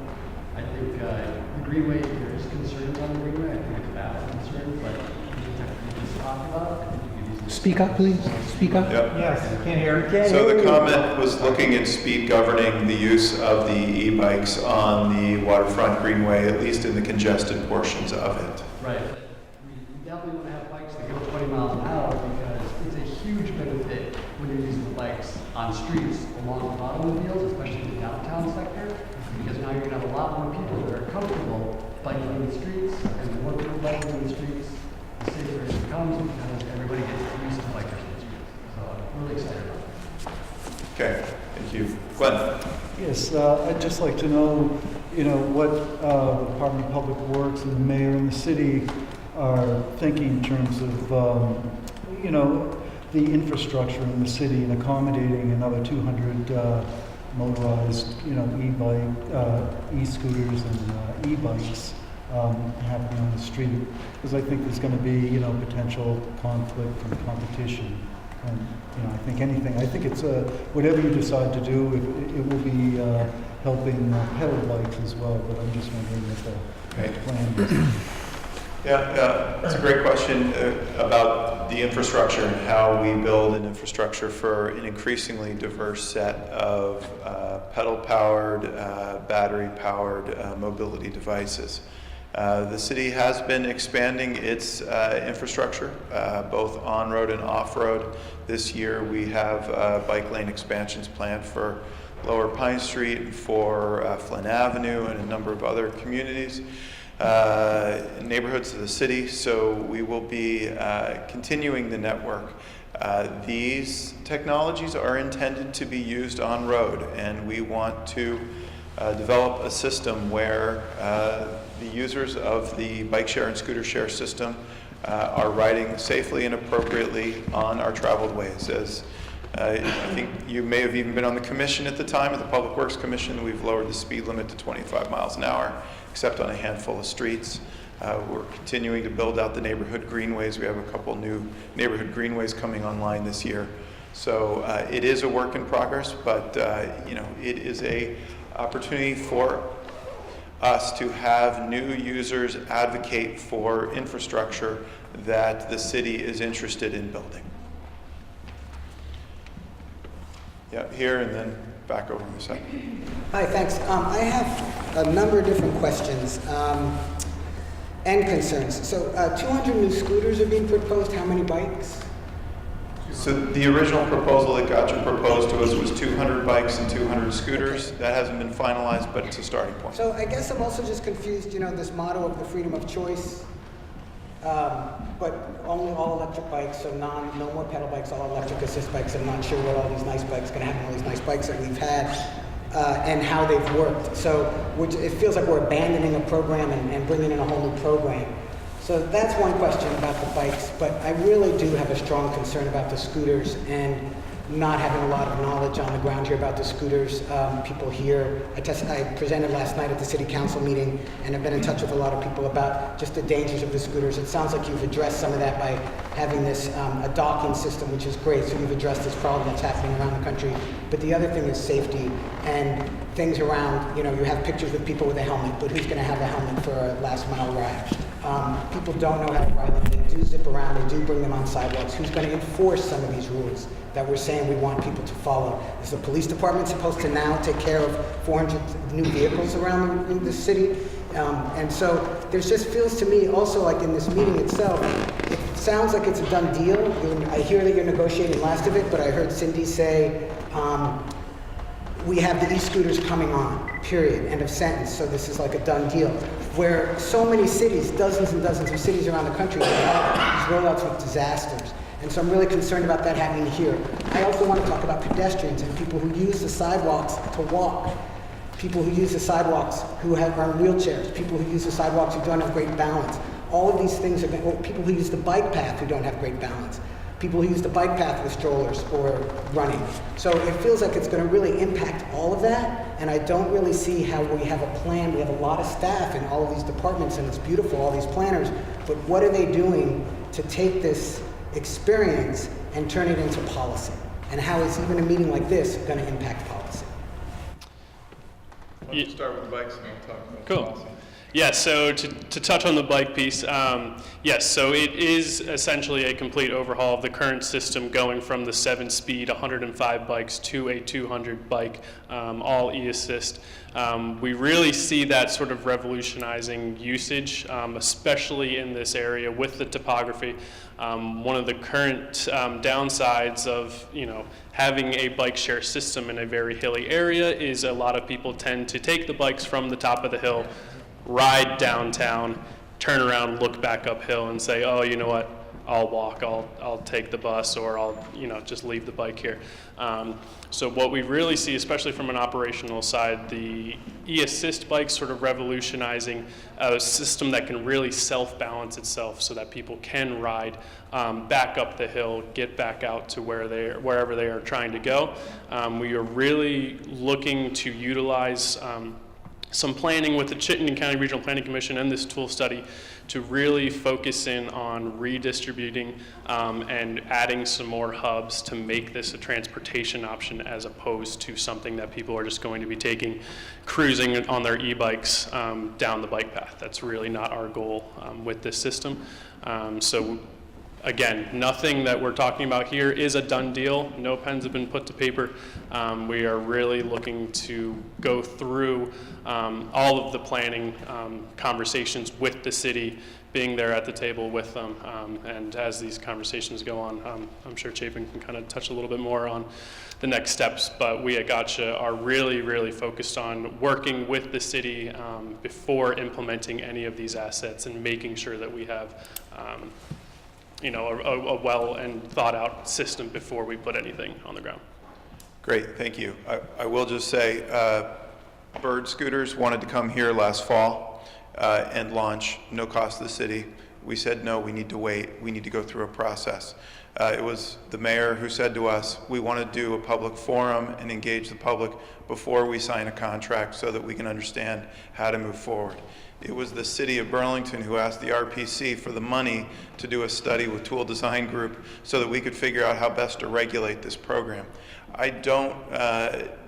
I think the Greenway, there is concerns on the Greenway. I think it's a valid concern, but you just talk about it. Speak up, please. Speak up. Yep. Yes, can't hear. So the comment was looking at speed governing the use of the e-bikes on the waterfront greenway, at least in the congested portions of it. Right. We definitely want to have bikes that go 20 miles an hour, because it's a huge benefit when you're using the bikes on streets along with automobiles, especially in the downtown sector, because now you're going to have a lot more people that are comfortable biking in the streets, and the more people biking in the streets, the safer it becomes, because everybody gets used to bikers in the streets. So I'm really excited about that. Okay, thank you. Glenn? Yes, I'd just like to know, what the Department of Public Works and the mayor and the city are thinking in terms of, the infrastructure in the city and accommodating another 200 motorized, e-scooters and e-bikes happening on the street, because I think there's going to be, potential conflict and competition. And, I think it's whatever you decide to do, it will be helping pedal bikes as well, but I'm just wondering what the plan is. Yeah, it's a great question about the infrastructure and how we build an infrastructure for an increasingly diverse set of pedal-powered, battery-powered mobility devices. The city has been expanding its infrastructure, both on-road and off-road. This year we have bike lane expansions planned for Lower Pine Street and for Flynn Avenue and a number of other communities. Neighborhoods of the city, so we will be continuing the network. These technologies are intended to be used on road, and we want to develop a system where the users of the bike share and scooter share system are riding safely and appropriately on our traveled ways. As I think you may have even been on the commission at the time, of the Public Works Commission, we've lowered the speed limit to 25 miles an hour, except on a handful of streets. We're continuing to build out the neighborhood greenways. We have a couple new neighborhood greenways coming online this year. So it is a work in progress, but it is a opportunity for us to have new users advocate for infrastructure that the city is interested in building. Yeah, here and then back over in a second. Hi, thanks. I have a number of different questions and concerns. So 200 new scooters are being proposed. How many bikes? So the original proposal that got you proposed to us was 200 bikes and 200 scooters. That hasn't been finalized, but it's a starting point. So I guess I'm also just confused, this motto of the freedom of choice, but only all electric bikes, so no more pedal bikes, all electric assist bikes. I'm not sure what all these nice bikes going to happen, all these nice bikes that we've had, and how they've worked. So it feels like we're abandoning a program and bringing in a whole new program. So that's one question about the bikes, but I really do have a strong concern about the scooters and not having a lot of knowledge on the ground here about the scooters. People here, I presented last night at the city council meeting, and I've been in touch with a lot of people about just the dangers of the scooters. It sounds like you've addressed some of that by having this a docking system, which is great. So you've addressed this problem that's happening around the country. But the other thing is safety and things around, you have pictures with people with a helmet, but who's going to have a helmet for a last mile ride? People don't know how to ride them. They do zip around. They do bring them on sidewalks. Who's going to enforce some of these rules that we're saying we want people to follow? Is the police department supposed to now take care of 400 new vehicles around the city? And so there just feels to me also like in this meeting itself, it sounds like it's a done deal. I hear that you're negotiating last of it, but I heard Cindy say, we have the e-scooters coming on, period, end of sentence. So this is like a done deal. Where so many cities, dozens and dozens of cities around the country, have these rollouts with disasters. And so I'm really concerned about that happening here. I also want to talk about pedestrians and people who use the sidewalks to walk, people who use the sidewalks who are in wheelchairs, people who use the sidewalks who don't have great balance. All of these things are people who use the bike path who don't have great balance, people who use the bike path with strollers or running. So it feels like it's going to really impact all of that, and I don't really see how we have a plan. We have a lot of staff in all of these departments, and it's beautiful, all these planners, but what are they doing to take this experience and turn it into policy? And how is even a meeting like this going to impact policy? Why don't you start with the bikes and I'll talk about Cool. policy. Yeah, so to touch on the bike piece, yes, so it is essentially a complete overhaul of the current system, going from the 7-speed 105 bikes to a 200 bike, all e-assist. We really see that sort of revolutionizing usage, especially in this area with the topography. One of the current downsides of having a bike share system in a very hilly area is a lot of people tend to take the bikes from the top of the hill, ride downtown, turn around, look back uphill, and say, oh, you know what, I'll walk, I'll take the bus, or I'll just leave the bike here. So what we really see, especially from an operational side, the e-assist bikes sort of revolutionizing a system that can really self-balance itself so that people can ride back up the hill, get back out to wherever they are trying to go. We are really looking to utilize some planning with the Chittenden County Regional Planning Commission and this tool study to really focus in on redistributing and adding some more hubs to make this a transportation option as opposed to something that people are just going to be taking, cruising on their e-bikes down the bike path. That's really not our goal with this system. So again, nothing that we're talking about here is a done deal. No pens have been put to paper. We are really looking to go through all of the planning conversations with the city, being there at the table with them. And as these conversations go on, I'm sure Chapin can kind of touch a little bit more on the next steps, but we at Gotcha are really, really focused on working with the city before implementing any of these assets and making sure that we have you know, a well and thought out system before we put anything on the ground. Great, thank you. I will just say, Bird Scooters wanted to come here last fall and launch, no cost to the city. We said, no, we need to wait. We need to go through a process. It was the mayor who said to us, we want to do a public forum and engage the public before we sign a contract so that we can understand how to move forward. It was the city of Burlington who asked the RPC for the money to do a study with Tool Design Group so that we could figure out how best to regulate this program. I don't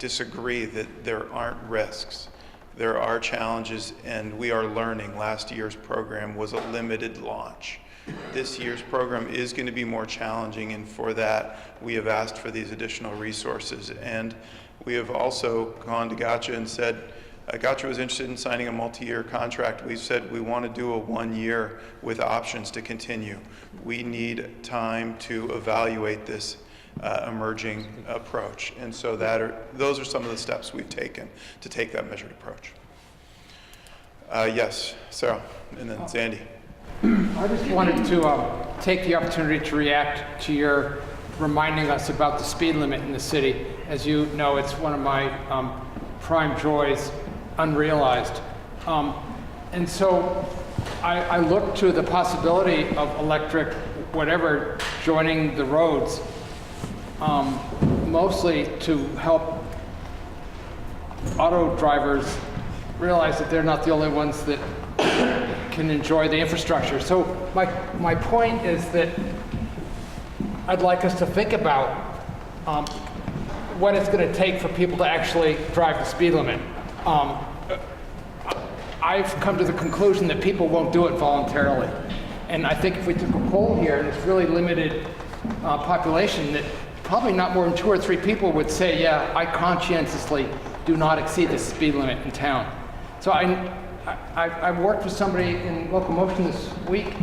disagree that there aren't risks. There are challenges, and we are learning. Last year's program was a limited launch. This year's program is going to be more challenging, and for that, we have asked for these additional resources. And we have also gone to Gotcha and said, Gotcha was interested in signing a multi-year contract. We said we want to do a 1 year with options to continue. We need time to evaluate this emerging approach. And so those are some of the steps we've taken to take that measured approach. Yes, Sarah, and then Sandy. I just wanted to take the opportunity to react to your reminding us about the speed limit in the city. As you know, it's one of my prime joys, unrealized. And so I look to the possibility of electric, whatever, joining the roads, mostly to help auto drivers realize that they're not the only ones that can enjoy the infrastructure. So my point is that I'd like us to think about what it's going to take for people to actually drive the speed limit. I've come to the conclusion that people won't do it voluntarily. And I think if we took a poll here, and it's really limited population, that probably not more than 2 or 3 people would say, yeah, I conscientiously do not exceed the speed limit in town. So I worked with somebody in locomotion this week,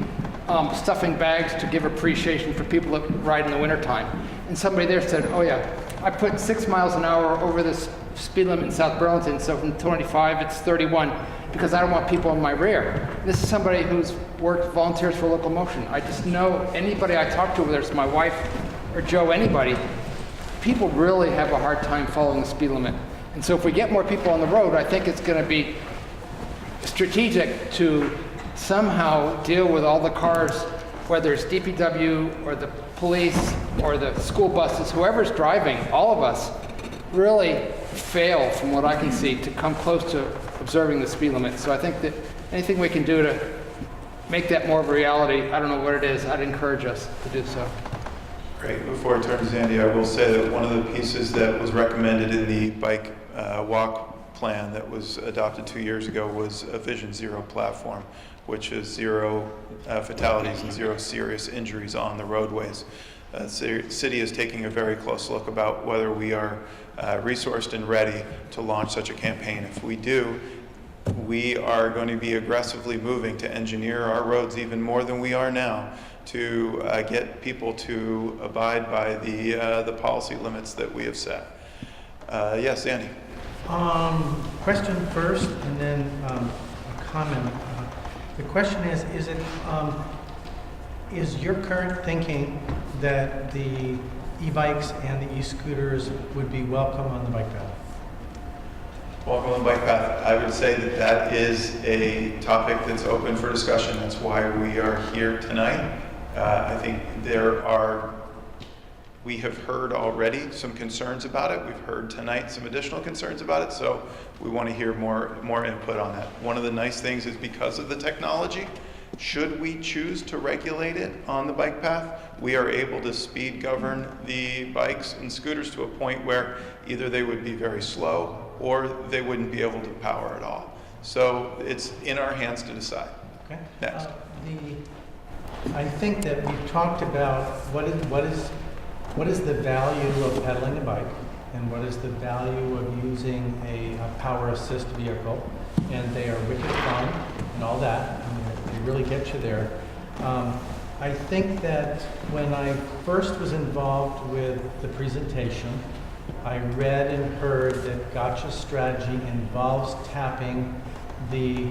stuffing bags to give appreciation for people that ride in the wintertime. And somebody there said, oh yeah, I put 6 miles an hour over this speed limit in South Burlington, so from 25 it's 31, because I don't want people in my rear. This is somebody who's worked volunteers for locomotion. I just know anybody I talk to, whether it's my wife or Joe, anybody, people really have a hard time following the speed limit. And so if we get more people on the road, I think it's going to be strategic to somehow deal with all the cars, whether it's DPW or the police or the school buses, whoever's driving, all of us really fail, from what I can see, to come close to observing the speed limit. So I think that anything we can do to make that more of a reality, I don't know what it is, I'd encourage us to do so. Great. Before I turn to Sandy, I will say that one of the pieces that was recommended in the bike walk plan that was adopted 2 years ago was a Vision Zero platform, which is 0 fatalities and 0 serious injuries on the roadways. The city is taking a very close look about whether we are resourced and ready to launch such a campaign. If we do, we are going to be aggressively moving to engineer our roads even more than we are now to get people to abide by the policy limits that we have set. Yes, Andy. Question first, and then a comment. The question is your current thinking that the e-bikes and the e-scooters would be welcome on the bike path? Welcome on the bike path. I would say that that is a topic that's open for discussion. That's why we are here tonight. I think We have heard already some concerns about it. We've heard tonight some additional concerns about it, so we want to hear more input on that. One of the nice things is because of the technology, should we choose to regulate it on the bike path, we are able to speed govern the bikes and scooters to a point where either they would be very slow or they wouldn't be able to power at all. So it's in our hands to decide. Okay. Next. I think that we've talked about what is the value of pedaling a bike and what is the value of using a power assist vehicle, and they are wicked fun and all that. I mean, they really get you there. I think that when I first was involved with the presentation, I read and heard that Gotcha's strategy involves tapping the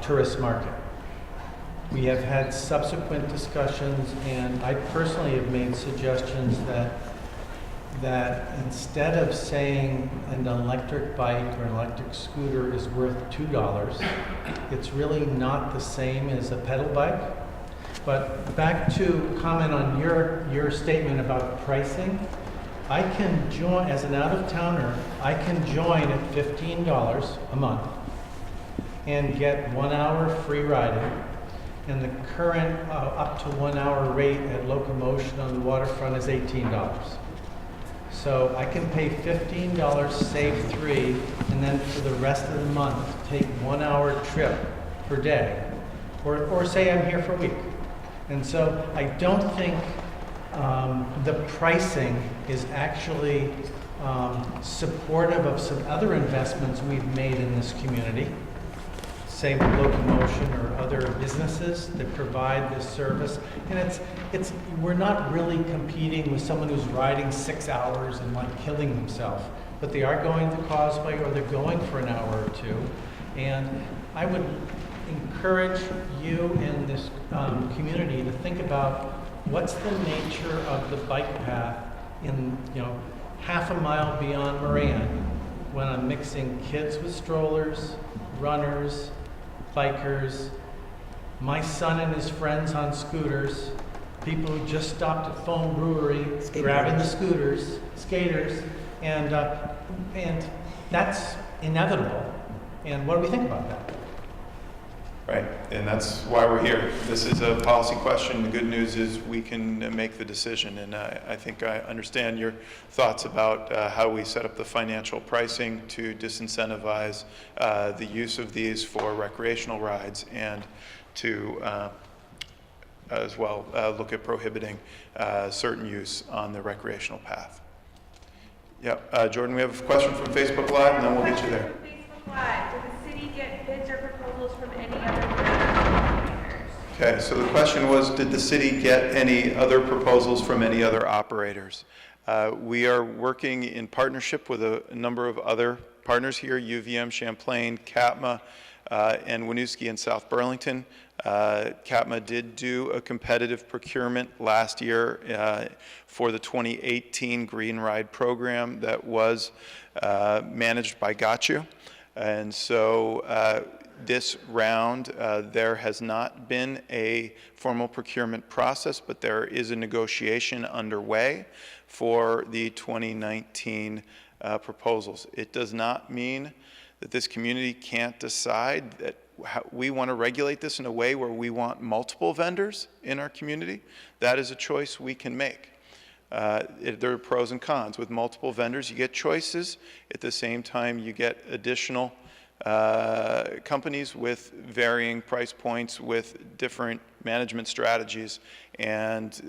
tourist market. We have had subsequent discussions, and I personally have made suggestions that instead of saying an electric bike or an electric scooter is worth $2, it's really not the same as a pedal bike. But back to comment on your statement about pricing, I can join, as an out-of-towner, I can join at $15 a month and get 1 hour free riding, and the current up to 1 hour rate at Locomotion on the waterfront is $18. So I can pay $15, save $3, and then for the rest of the month, take 1 hour trip per day, or say I'm here for a week. And so I don't think the pricing is actually supportive of some other investments we've made in this community, say with Locomotion or other businesses that provide this service. And we're not really competing with someone who's riding 6 hours and like killing themselves, but they are going to Causeway or they're going for an hour or two. And I would encourage you and this community to think about what's the nature of the bike path in, half a mile beyond Moran, when I'm mixing kids with strollers, runners, bikers, my son and his friends on scooters, people who just stopped at Foam Brewery, grabbing the scooters, skaters, and that's inevitable. And what do we think about that? Right, and that's why we're here. This is a policy question. The good news is we can make the decision, and I think I understand your thoughts about how we set up the financial pricing to disincentivize the use of these for recreational rides, and to as well look at prohibiting certain use on the recreational path. Yeah, Jordan, we have a question from Facebook Live, and then we'll get you there. Facebook Live. Did the city get bids or proposals from any other operators? Okay, so the question was, did the city get any other proposals from any other operators? We are working in partnership with a number of other partners here, UVM, Champlain, CATMA, and Winooski in South Burlington. CATMA did do a competitive procurement last year for the 2018 Greenride program that was managed by Gotcha. And so this round, there has not been a formal procurement process, but there is a negotiation underway for the 2019 proposals. It does not mean that this community can't decide that we want to regulate this in a way where we want multiple vendors in our community. That is a choice we can make. There are pros and cons. With multiple vendors, you get choices. At the same time, you get additional companies with varying price points, with different management strategies, and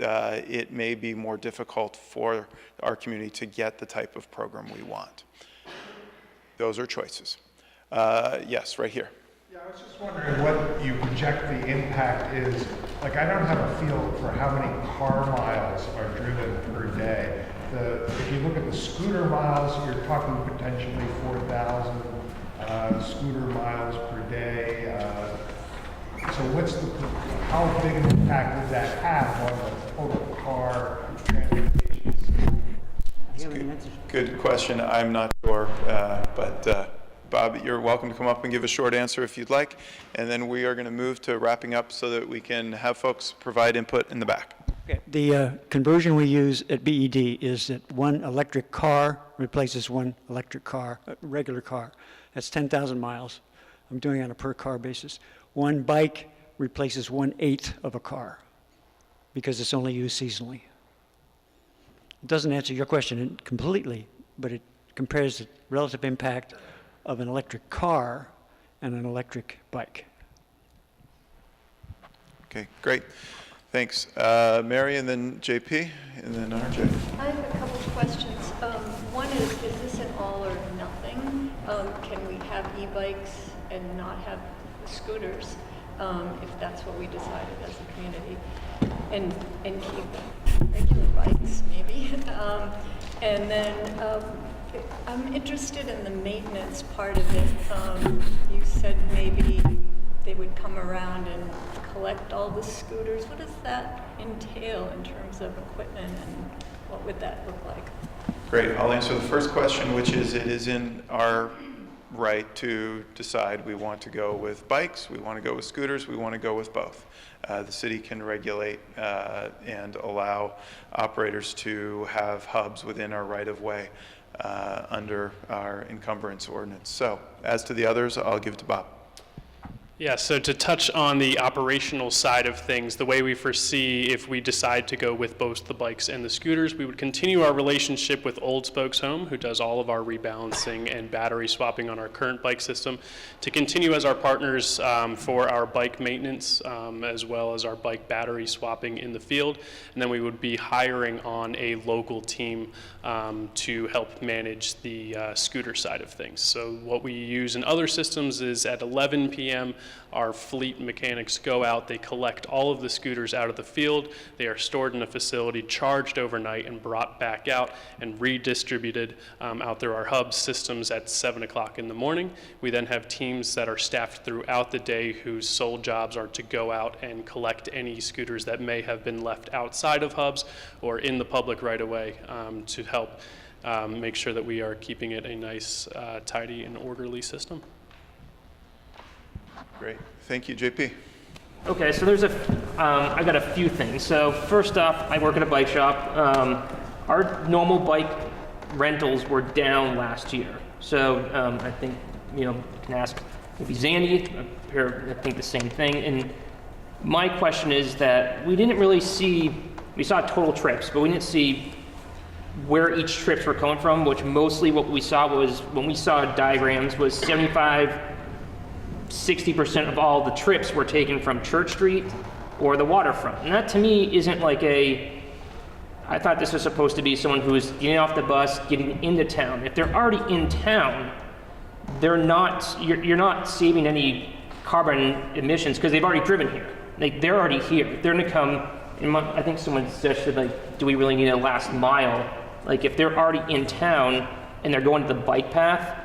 it may be more difficult for our community to get the type of program we want. Those are choices. Yes, right here. Yeah, I was just wondering what you project the impact is. Like, I don't have a feel for how many car miles are driven per day. If you look at the scooter miles, you're talking potentially 4,000 scooter miles per day. So how big an impact would that have on the total car transportation system? Good question. I'm not sure, but Bob, you're welcome to come up and give a short answer if you'd like, and then we are going to move to wrapping up so that we can have folks provide input in the back. Okay. The conversion we use at BED is that one electric car replaces one electric car, regular car. That's 10,000 miles. I'm doing it on a per car basis. One bike replaces 1/8 of a car because it's only used seasonally. It doesn't answer your question completely, but it compares the relative impact of an electric car and an electric bike. Okay, great. Thanks. Mary, and then JP, and then RJ. I have a couple of questions. One is this an all or nothing? Can we have e-bikes and not have scooters if that's what we decided as a community? And keep regular bikes, maybe. And then I'm interested in the maintenance part of it. You said maybe they would come around and collect all the scooters. What does that entail in terms of equipment, and what would that look like? Great. I'll answer the first question, which is it is in our right to decide we want to go with bikes, we want to go with scooters, we want to go with both. The city can regulate and allow operators to have hubs within our right-of-way under our encumbrance ordinance. So as to the others, I'll give it to Bob. Yeah, so to touch on the operational side of things, the way we foresee if we decide to go with both the bikes and the scooters, we would continue our relationship with Old Spokes Home, who does all of our rebalancing and battery swapping on our current bike system, to continue as our partners for our bike maintenance as well as our bike battery swapping in the field. And then we would be hiring on a local team to help manage the scooter side of things. So what we use in other systems is at 11 p.m., our fleet mechanics go out, they collect all of the scooters out of the field, they are stored in a facility, charged overnight, and brought back out and redistributed out through our hub systems at 7 o'clock in the morning. We then have teams that are staffed throughout the day whose sole jobs are to go out and collect any scooters that may have been left outside of hubs or in the public right away to help make sure that we are keeping it a nice, tidy, and orderly system. Great. Thank you, JP. Okay, so there's I got a few things. So first off, I work at a bike shop. Our normal bike rentals were down last year. So I think, you can ask maybe Zandy, I think the same thing. And my question is that we saw total trips, but we didn't see where each trips were coming from, which mostly what we saw was, when we saw diagrams, was 60% of all the trips were taken from Church Street or the waterfront. And that to me isn't like I thought this was supposed to be someone who is getting off the bus, getting into town. If they're already in town, you're not saving any carbon emissions because they've already driven here. They're already here. They're gonna come, and I think someone suggested, do we really need a last mile? If they're already in town and they're going to the bike path,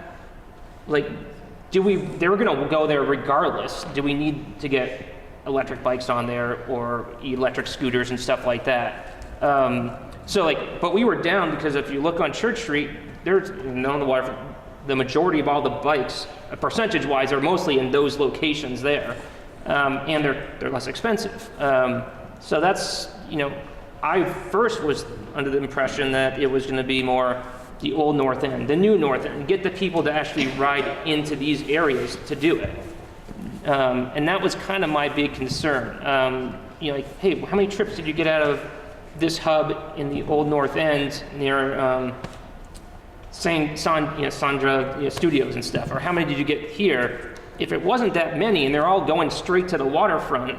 they were going to go there regardless. Do we need to get electric bikes on there or electric scooters and stuff like that? But we were down because if you look on Church Street, there's on the waterfront, the majority of all the bikes, percentage-wise, are mostly in those locations there, and they're less expensive. So that's, I first was under the impression that it was going to be more the old North End, the new North End, get the people to actually ride into these areas to do it. And that was kind of my big concern. Hey, how many trips did you get out of this hub in the old North End near Sandra Studios and stuff? Or how many did you get here? If it wasn't that many and they're all going straight to the waterfront,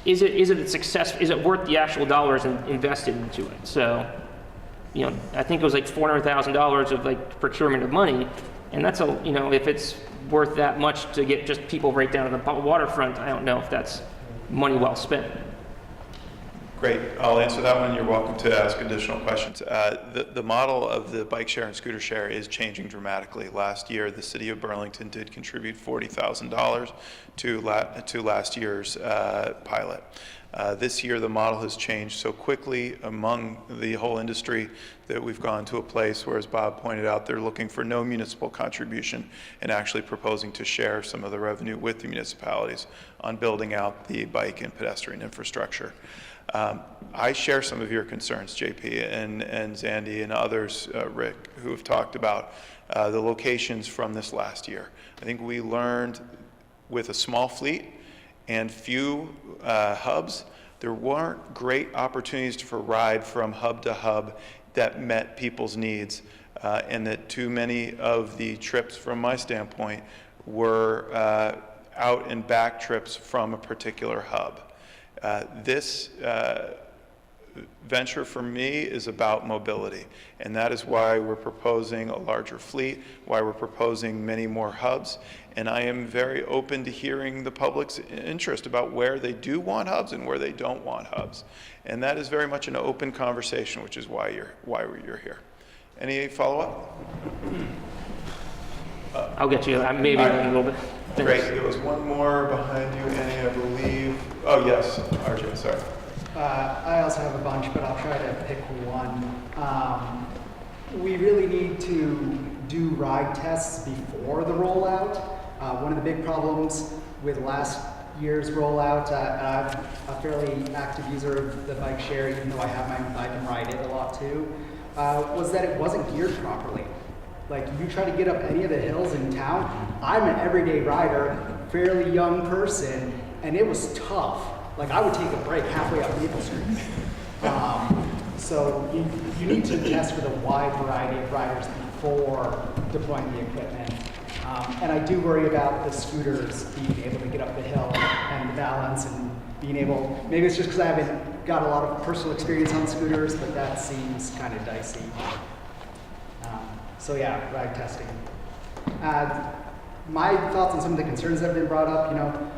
is it a success? Is it worth the actual dollars invested into it? So, I think it was $400,000 of procurement of money, and that's if it's worth that much to get just people right down to the waterfront, I don't know if that's money well spent. Great. I'll answer that one. You're welcome to ask additional questions. The model of the bike share and scooter share is changing dramatically. Last year, the city of Burlington did contribute $40,000 to last year's pilot. This year, the model has changed so quickly among the whole industry that we've gone to a place where, as Bob pointed out, they're looking for no municipal contribution and actually proposing to share some of the revenue with the municipalities on building out the bike and pedestrian infrastructure. I share some of your concerns, JP and Zandy and others, Rick, who have talked about the locations from this last year. I think we learned with a small fleet and few hubs, there weren't great opportunities for ride from hub to hub that met people's needs, and that too many of the trips, from my standpoint, were out and back trips from a particular hub. This venture for me is about mobility, and that is why we're proposing a larger fleet, why we're proposing many more hubs, and I am very open to hearing the public's interest about where they do want hubs and where they don't want hubs. And that is very much an open conversation, which is why you're here. Any follow-up? I'll get you, maybe a little bit. Great, there was one more behind you, Annie, I believe. Oh, yes, RJ, sorry. I also have a bunch, but I'll try to pick one. We really need to do ride tests before the rollout. One of the big problems with last year's rollout, I'm a fairly active user of the bike share, even though I have my own bike and ride it a lot too, was that it wasn't geared properly. Like, you try to get up any of the hills in town, I'm an everyday rider, fairly young person, and it was tough. Like, I would take a break halfway up Maple Street. So you need to test with a wide variety of riders before deploying the equipment. And I do worry about the scooters being able to get up the hill and the balance and being able, maybe it's just because I haven't got a lot of personal experience on scooters, but that seems kind of dicey. So yeah, ride testing. My thoughts on some of the concerns that have been brought up, you know,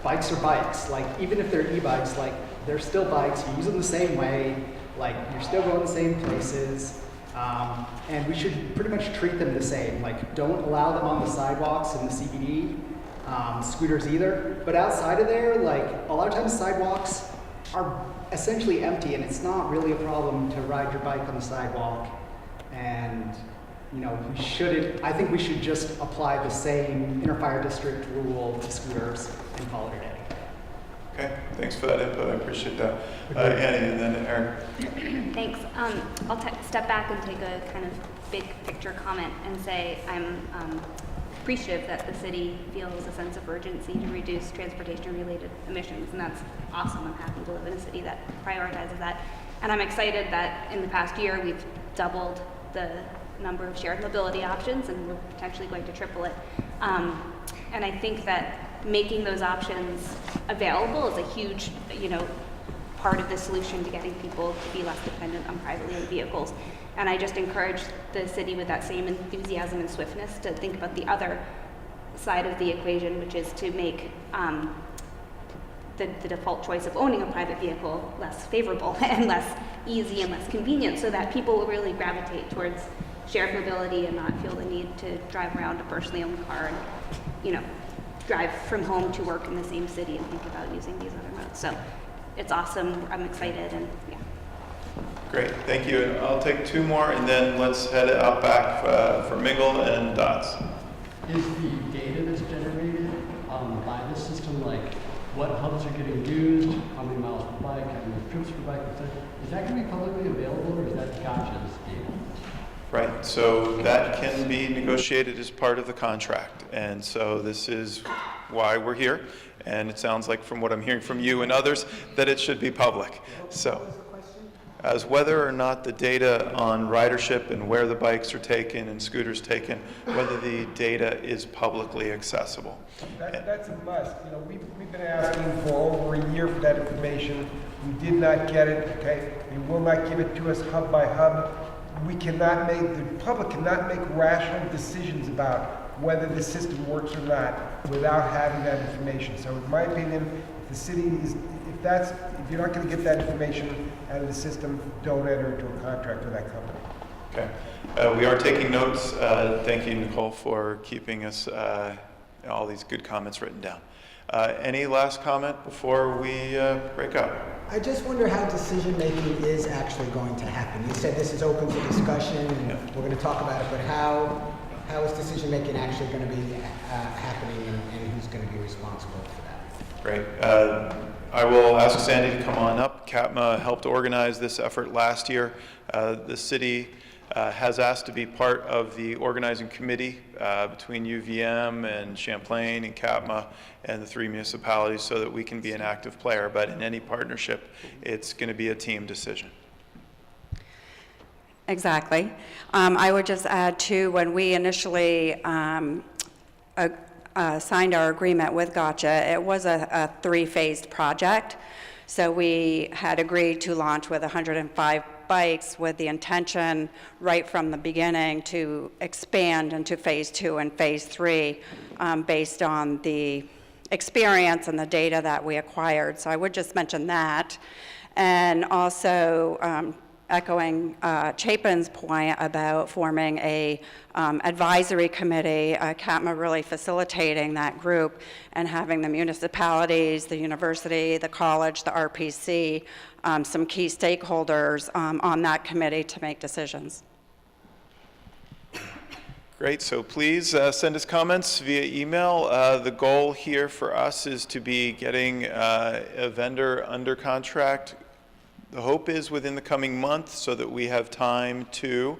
bikes are bikes. Like, even if they're e-bikes, like, they're still bikes. You use them the same way. Like, you're still going the same places. And we should pretty much treat them the same. Like, don't allow them on the sidewalks in the CBD, scooters either. But outside of there, like, a lot of times sidewalks are essentially empty, and it's not really a problem to ride your bike on the sidewalk. And, you know, I think we should just apply the same inter-fire district rule to scooters and call it a day. Okay, thanks for that input, I appreciate that. Annie, and then Aaron. Thanks. I'll step back and take a kind of big picture comment and say I'm appreciative that the city feels a sense of urgency to reduce transportation-related emissions, and that's awesome. I'm happy to live in a city that prioritizes that. And I'm excited that in the past year we've doubled the number of shared mobility options, and we're potentially going to triple it. And I think that making those options available is a huge, part of the solution to getting people to be less dependent on privately owned vehicles. And I just encourage the city with that same enthusiasm and swiftness to think about the other side of the equation, which is to make the default choice of owning a private vehicle less favorable and less easy and less convenient, so that people will really gravitate towards shared mobility and not feel the need to drive around a personally owned car and, drive from home to work in the same city and think about using these other modes. So it's awesome. I'm excited, and yeah. Great, thank you. And I'll take two more, and then let's head out back for Mingle and Dots. Is the data that's generated by this system, like what hubs are getting used, how many miles per bike, how many trips per bike, etc., is that going to be publicly available, or is that gotcha's data? Right, so that can be negotiated as part of the contract. And so this is why we're here. And it sounds like, from what I'm hearing from you and others, that it should be public. So, as whether or not the data on ridership and where the bikes are taken and scooters taken, whether the data is publicly accessible. That's a must. We've been asking for over a year for that information. We did not get it, okay? They will not give it to us hub by hub. The public cannot make rational decisions about whether the system works or not without having that information. So in my opinion, if the city is, if you're not going to get that information out of the system, don't enter into a contract with that company. Okay. We are taking notes. Thank you, Nicole, for keeping us all these good comments written down. Any last comment before we break up? I just wonder how decision-making is actually going to happen. You said this is open for discussion, and we're going to talk about it, but how is decision-making actually going to be happening, and who's going to be responsible for that? Great. I will ask Sandy to come on up. CATMA helped organize this effort last year. The city has asked to be part of the organizing committee between UVM and Champlain and CATMA and the 3 municipalities so that we can be an active player. But in any partnership, it's going to be a team decision. Exactly. I would just add too, when we initially signed our agreement with Gotcha, it was a 3-phased project. So we had agreed to launch with 105 bikes with the intention right from the beginning to expand into phase 2 and phase 3 based on the experience and the data that we acquired. So I would just mention that. And also echoing Chapin's point about forming a advisory committee, CATMA really facilitating that group and having the municipalities, the university, the college, the RPC, some key stakeholders on that committee to make decisions. Great, so please send us comments via email. The goal here for us is to be getting a vendor under contract. The hope is within the coming month so that we have time to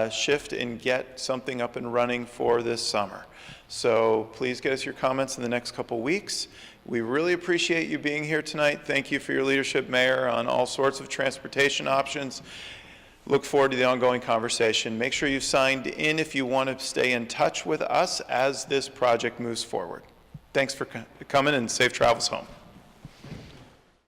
shift and get something up and running for this summer. So please get us your comments in the next couple weeks. We really appreciate you being here tonight. Thank you for your leadership, Mayor, on all sorts of transportation options. Look forward to the ongoing conversation. Make sure you've signed in if you want to stay in touch with us as this project moves forward. Thanks for coming and safe travels home.